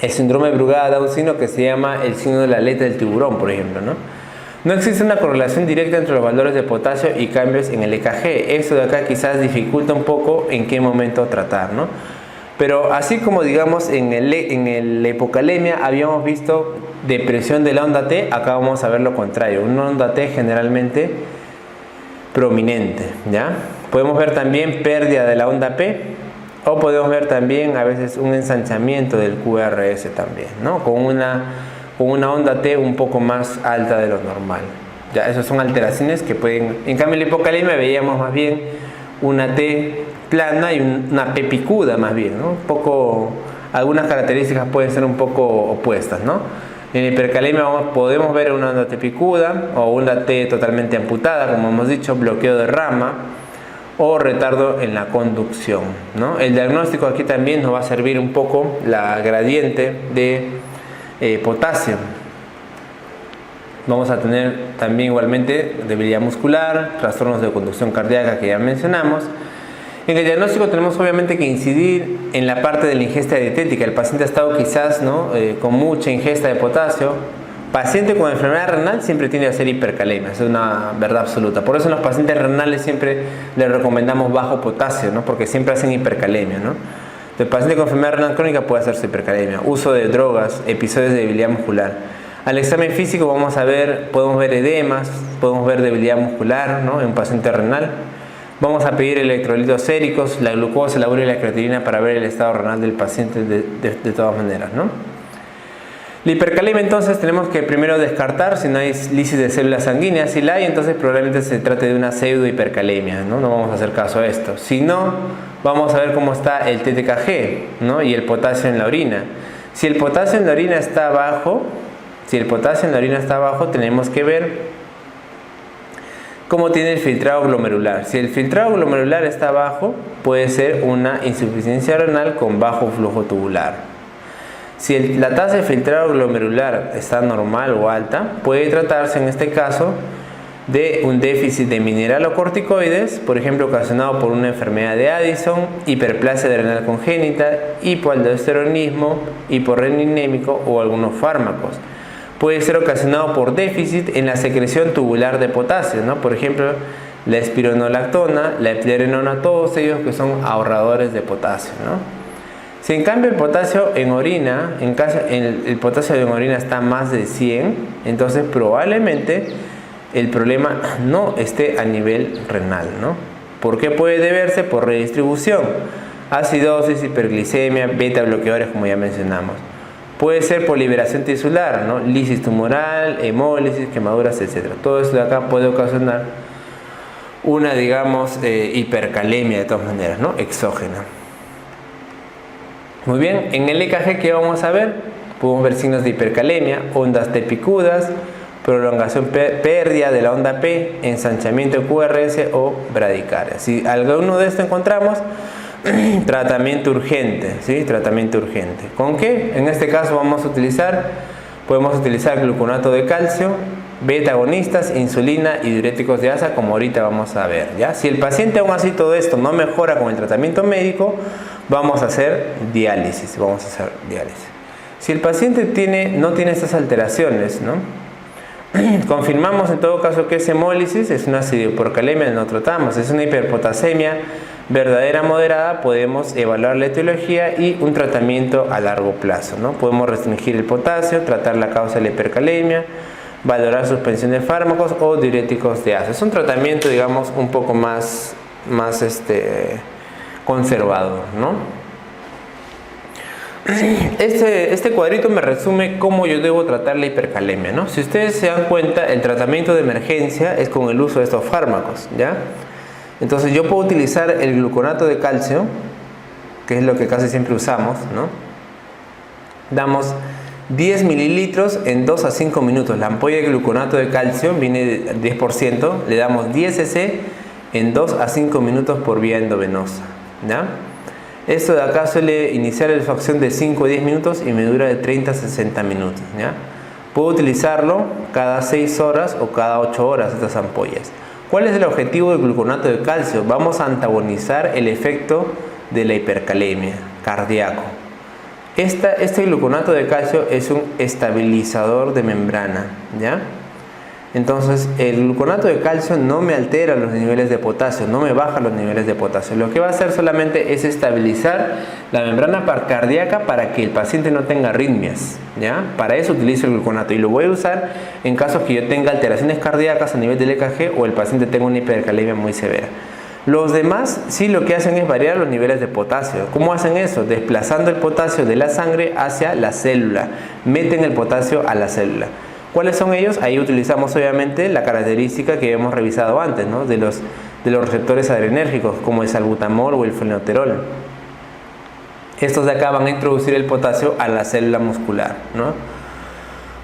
El síndrome de Brugada da un signo que se llama el signo de la aleta del tiburón, por ejemplo, ¿no? No existe una correlación directa entre los valores de potasio y cambios en el EKG. Eso de acá quizás dificulta un poco en qué momento tratar, ¿no? Pero así como digamos en la hipocalemia habíamos visto depresión de la onda T, acá vamos a ver lo contrario, una onda T generalmente prominente, ¿ya? Podemos ver también pérdida de la onda P o podemos ver también a veces un ensanchamiento del QRS también, ¿no? Con una onda T un poco más alta de lo normal. Ya, esas son alteraciones que pueden... En cambio, en la hipocalemia veíamos más bien una T plana y una P picuda más bien, ¿no? Algunas características pueden ser un poco opuestas, ¿no? En la hipercalemia podemos ver una onda T picuda o una T totalmente amputada, como hemos dicho, bloqueo de rama o retardo en la conducción, ¿no? El diagnóstico aquí también nos va a servir un poco la gradiente de potasio. Vamos a tener también igualmente debilidad muscular, trastornos de conducción cardíaca que ya mencionamos. En el diagnóstico tenemos obviamente que incidir en la parte de la ingesta dietética. El paciente ha estado quizás, ¿no? Con mucha ingesta de potasio. Paciente con enfermedad renal siempre tiende a ser hipercalemia, es una verdad absoluta. Por eso en los pacientes renales siempre les recomendamos bajo potasio, ¿no? Porque siempre hacen hipercalemia, ¿no? El paciente con enfermedad renal crónica puede hacerse hipercalemia, uso de drogas, episodios de debilidad muscular. Al examen físico podemos ver edemas, podemos ver debilidad muscular, ¿no? En un paciente renal. Vamos a pedir electrolitos séricos, la glucosa, la urea y la creatinina para ver el estado renal del paciente de todas maneras, ¿no? La hipercalemia entonces tenemos que primero descartar si no hay lisis de células sanguíneas. Si la hay, entonces probablemente se trate de una pseudo hipercalemia, ¿no? No vamos a hacer caso a esto. Si no, vamos a ver cómo está el TTKG, ¿no? Y el potasio en la orina. Si el potasio en la orina está bajo, tenemos que ver cómo tiene el filtrado glomerular. Si el filtrado glomerular está bajo, puede ser una insuficiencia renal con bajo flujo tubular. Si la tasa de filtrado glomerular está normal o alta, puede tratarse en este caso de un déficit de mineralocorticoides, por ejemplo ocasionado por una enfermedad de Addison, hiperplasia adrenal congénita, hipoaldosteronismo, hiporreninémico o algunos fármacos. Puede ser ocasionado por déficit en la secreción tubular de potasio, ¿no? Por ejemplo, la espironolactona, la eplerenona, todos ellos que son ahorradores de potasio, ¿no? Si en cambio el potasio en orina, el potasio en orina está más de 100, entonces probablemente el problema no esté a nivel renal, ¿no? ¿Por qué puede deberse? Por redistribución, acidosis, hiperglicemia, beta bloqueadores como ya mencionamos. Puede ser por liberación tisular, ¿no? Lisis tumoral, hemólisis, quemaduras, etc. Todo esto de acá puede ocasionar una, digamos, hipercalemia de todas maneras, ¿no? Exógena. Muy bien, en el EKG, ¿qué vamos a ver? Podemos ver signos de hipercalemia, ondas T picudas, prolongación pérdida de la onda P, ensanchamiento de QRS o bradicardia. Si alguno de estos encontramos, tratamiento urgente, ¿sí? Tratamiento urgente. ¿Con qué? En este caso podemos utilizar gluconato de calcio, beta agonistas, insulina y diuréticos de asa, como ahorita vamos a ver, ¿ya? Si el paciente aún así todo esto no mejora con el tratamiento médico, vamos a hacer diálisis. Si el paciente no tiene estas alteraciones, ¿no? Confirmamos en todo caso que es hemólisis, es una acidohipercalemia, no tratamos, es una hiperpotasemia verdadera moderada, podemos evaluar la etiología y un tratamiento a largo plazo, ¿no? Podemos restringir el potasio, tratar la causa de la hipercalemia, valorar suspensión de fármacos o diuréticos de asa. Es un tratamiento, digamos, un poco más conservador, ¿no? Este cuadrito me resume cómo yo debo tratar la hipercalemia, ¿no? Si ustedes se dan cuenta, el tratamiento de emergencia es con el uso de estos fármacos, ¿ya? Entonces yo puedo utilizar el gluconato de calcio, que es lo que casi siempre usamos, ¿no? Damos 10 mililitros en 2 a 5 minutos. La ampolla de gluconato de calcio viene de 10%, le damos 10 cc en 2 a 5 minutos por vía endovenosa, ¿ya? Esto de acá suele iniciar su acción de 5 a 10 minutos y me dura de 30 a 60 minutos, ¿ya? Puedo utilizarlo cada 6 horas o cada 8 horas estas ampollas. ¿Cuál es el objetivo del gluconato de calcio? Vamos a antagonizar el efecto de la hipercalemia cardíaco. Este gluconato de calcio es un estabilizador de membrana, ¿ya? Entonces el gluconato de calcio no me altera los niveles de potasio, no me baja los niveles de potasio. Lo que va a hacer solamente es estabilizar la membrana cardíaca para que el paciente no tenga arritmias, ¿ya? Para eso utilizo el gluconato y lo voy a usar en casos que yo tenga alteraciones cardíacas a nivel del EKG o el paciente tenga una hipercalemia muy severa. Los demás sí lo que hacen es variar los niveles de potasio. ¿Cómo hacen eso? Desplazando el potasio de la sangre hacia la célula. Meten el potasio a la célula. ¿Cuáles son ellos? Ahí utilizamos obviamente la característica que hemos revisado antes, ¿no? de los receptores adrenérgicos, como el salbutamol o el fenoterol. Estos de acá van a introducir el potasio a la célula muscular, ¿no?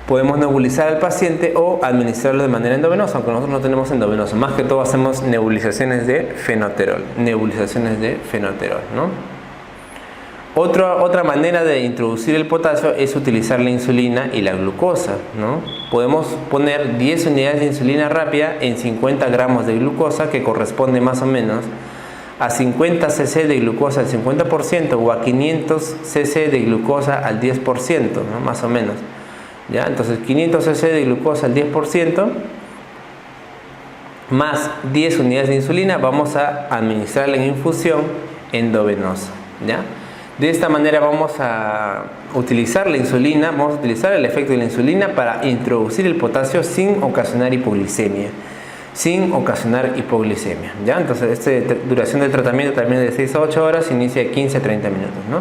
Podemos nebulizar al paciente o administrarlo de manera endovenosa, aunque nosotros no tenemos endovenoso. Más que todo hacemos nebulizaciones de fenoterol, ¿no? Otra manera de introducir el potasio es utilizar la insulina y la glucosa, ¿no? Podemos poner 10 unidades de insulina rápida en 50 gramos de glucosa, que corresponde más o menos a 50 cc de glucosa al 50% o a 500 cc de glucosa al 10%, ¿no? Más o menos, ¿ya? Entonces 500 cc de glucosa al 10% más 10 unidades de insulina, vamos a administrarla en infusión endovenosa, ¿ya? De esta manera vamos a utilizar la insulina, vamos a utilizar el efecto de la insulina para introducir el potasio sin ocasionar hipoglicemia. ¿Ya? Entonces, esta duración del tratamiento también de 6 a 8 horas, inicia de 15 a 30 minutos, ¿no?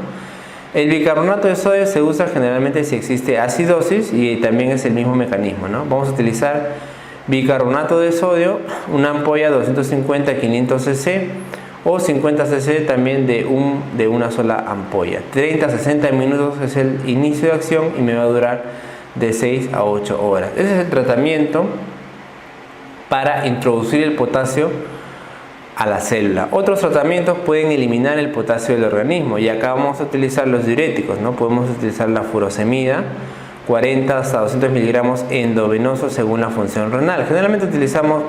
El bicarbonato de sodio se usa generalmente si existe acidosis y también es el mismo mecanismo, ¿no? Vamos a utilizar bicarbonato de sodio, una ampolla 250 a 500 cc o 50 cc también de una sola ampolla. 30 a 60 minutos es el inicio de acción y me va a durar de 6 a 8 horas. Ese es el tratamiento para introducir el potasio a la célula. Otros tratamientos pueden eliminar el potasio del organismo y acá vamos a utilizar los diuréticos, ¿no? Podemos utilizar la furosemida, 40 hasta 200 miligramos endovenosos según la función renal. Generalmente utilizamos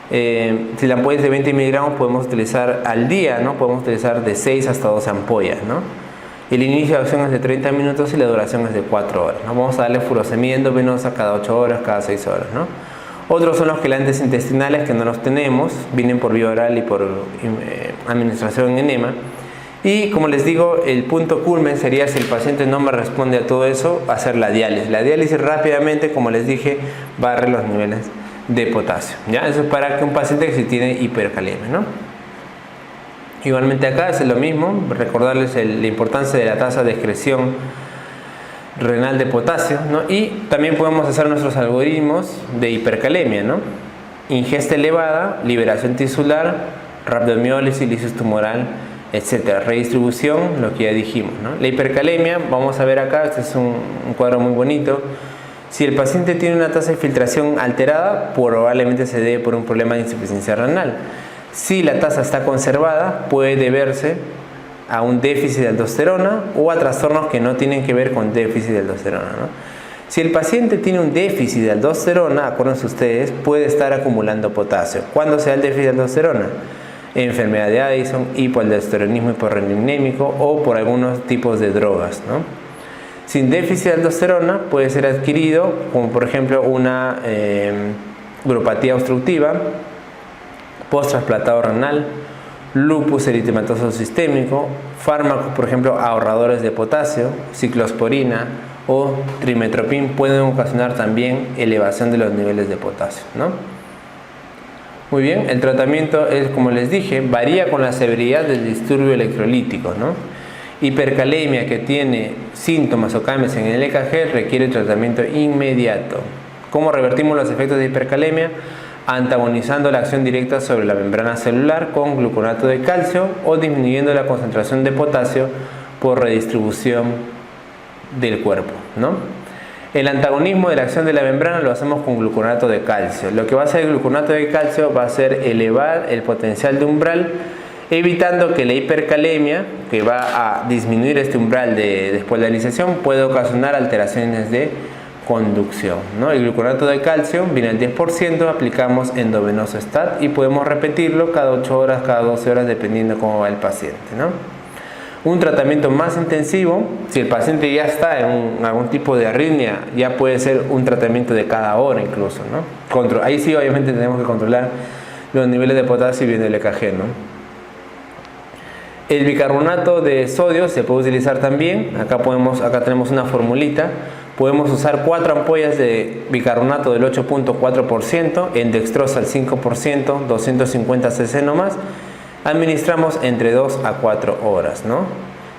si la ampolla es de 20 miligramos podemos utilizar al día, ¿no? Podemos utilizar de 6 hasta 12 ampollas, ¿no? El inicio de acción es de 30 minutos y la duración es de 4 horas, ¿no? Vamos a darle furosemida endovenosa cada 8 horas, cada 6 horas, ¿no? Otros son los quelantes intestinales que no los tenemos, vienen por vía oral y por administración en enema. Y como les digo, el punto culmen sería, si el paciente no me responde a todo eso, hacer la diálisis. La diálisis rápidamente, como les dije, barre los niveles de potasio, ¿ya? Eso es para que un paciente que sí tiene hipercalemia, ¿no? Igualmente acá es lo mismo, recordarles la importancia de la tasa de excreción renal de potasio, ¿no? Y también podemos hacer nuestros algoritmos de hipercalemia, ¿no? Ingesta elevada, liberación tisular, rhabdomiólisis, lisis tumoral etcétera. Redistribución, lo que ya dijimos, ¿no? La hipercalemia, vamos a ver acá, este es un cuadro muy bonito. Si el paciente tiene una tasa de filtración alterada, probablemente se debe por un problema de insuficiencia renal. Si la tasa está conservada, puede deberse a un déficit de aldosterona o a trastornos que no tienen que ver con déficit de aldosterona, ¿no? Si el paciente tiene un déficit de aldosterona, acuérdense ustedes, puede estar acumulando potasio. ¿Cuándo se da el déficit de aldosterona? Enfermedad de Addison, hipoaldosteronismo hiporreneminémico o por algunos tipos de drogas, ¿no? Sin déficit de aldosterona puede ser adquirido, como por ejemplo una uropatía obstructiva, post-trasplantado renal, lupus eritematoso sistémico, fármacos, por ejemplo, ahorradores de potasio, ciclosporina o trimetoprim pueden ocasionar también elevación de los niveles de potasio, ¿no? Muy bien, el tratamiento es, como les dije, varía con la severidad del disturbio electrolítico, ¿no? Hipercalemia que tiene síntomas o cambios en el EKG requiere tratamiento inmediato. ¿Cómo revertimos los efectos de hipercalemia? Antagonizando la acción directa sobre la membrana celular con gluconato de calcio o disminuyendo la concentración de potasio por redistribución del cuerpo, ¿no? El antagonismo de la acción de la membrana lo hacemos con gluconato de calcio. Lo que va a hacer el gluconato de calcio va a ser elevar el potencial de umbral, evitando que la hipercalemia, que va a disminuir este umbral de despolarización, puede ocasionar alteraciones de conducción, ¿no? El gluconato de calcio viene al 10%, aplicamos endovenoso STAT y podemos repetirlo cada 8 horas, cada 12 horas, dependiendo cómo va el paciente, ¿no? Un tratamiento más intensivo, si el paciente ya está en algún tipo de arritmia, ya puede ser un tratamiento de cada hora incluso, ¿no? Ahí sí obviamente tenemos que controlar los niveles de potasio y bien del EKG, ¿no? El bicarbonato de sodio se puede utilizar también. Acá tenemos una formulita. Podemos usar 4 ampollas de bicarbonato del 8.4%, en dextrosa al 5%, 250 cc nomás. Administramos entre 2 a 4 horas, ¿no?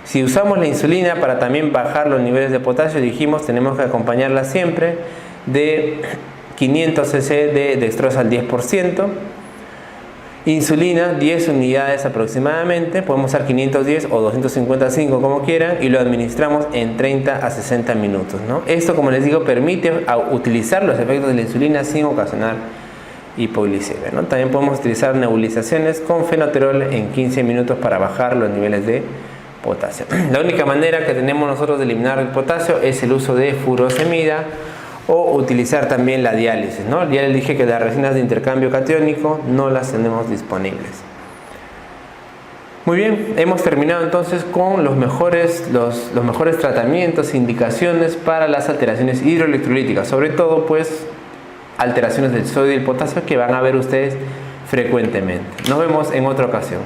Si usamos la insulina para también bajar los niveles de potasio, dijimos, tenemos que acompañarla siempre de 500 cc de dextrosa al 10%. Insulina, 10 unidades aproximadamente, podemos usar 510 o 255 como quieran y lo administramos en 30 a 60 minutos, ¿no? Esto, como les digo, permite utilizar los efectos de la insulina sin ocasionar hipoglicemia, ¿no? También podemos utilizar nebulizaciones con fenoterol en 15 minutos para bajar los niveles de potasio. La única manera que tenemos nosotros de eliminar el potasio es el uso de furosemida o utilizar también la diálisis, ¿no? Ya les dije que las resinas de intercambio catiónico no las tenemos disponibles. Muy bien, hemos terminado entonces con los mejores tratamientos e indicaciones para las alteraciones hidroelectrolíticas, sobre todo pues alteraciones del sodio y el potasio que van a ver ustedes frecuentemente. Nos vemos en otra ocasión.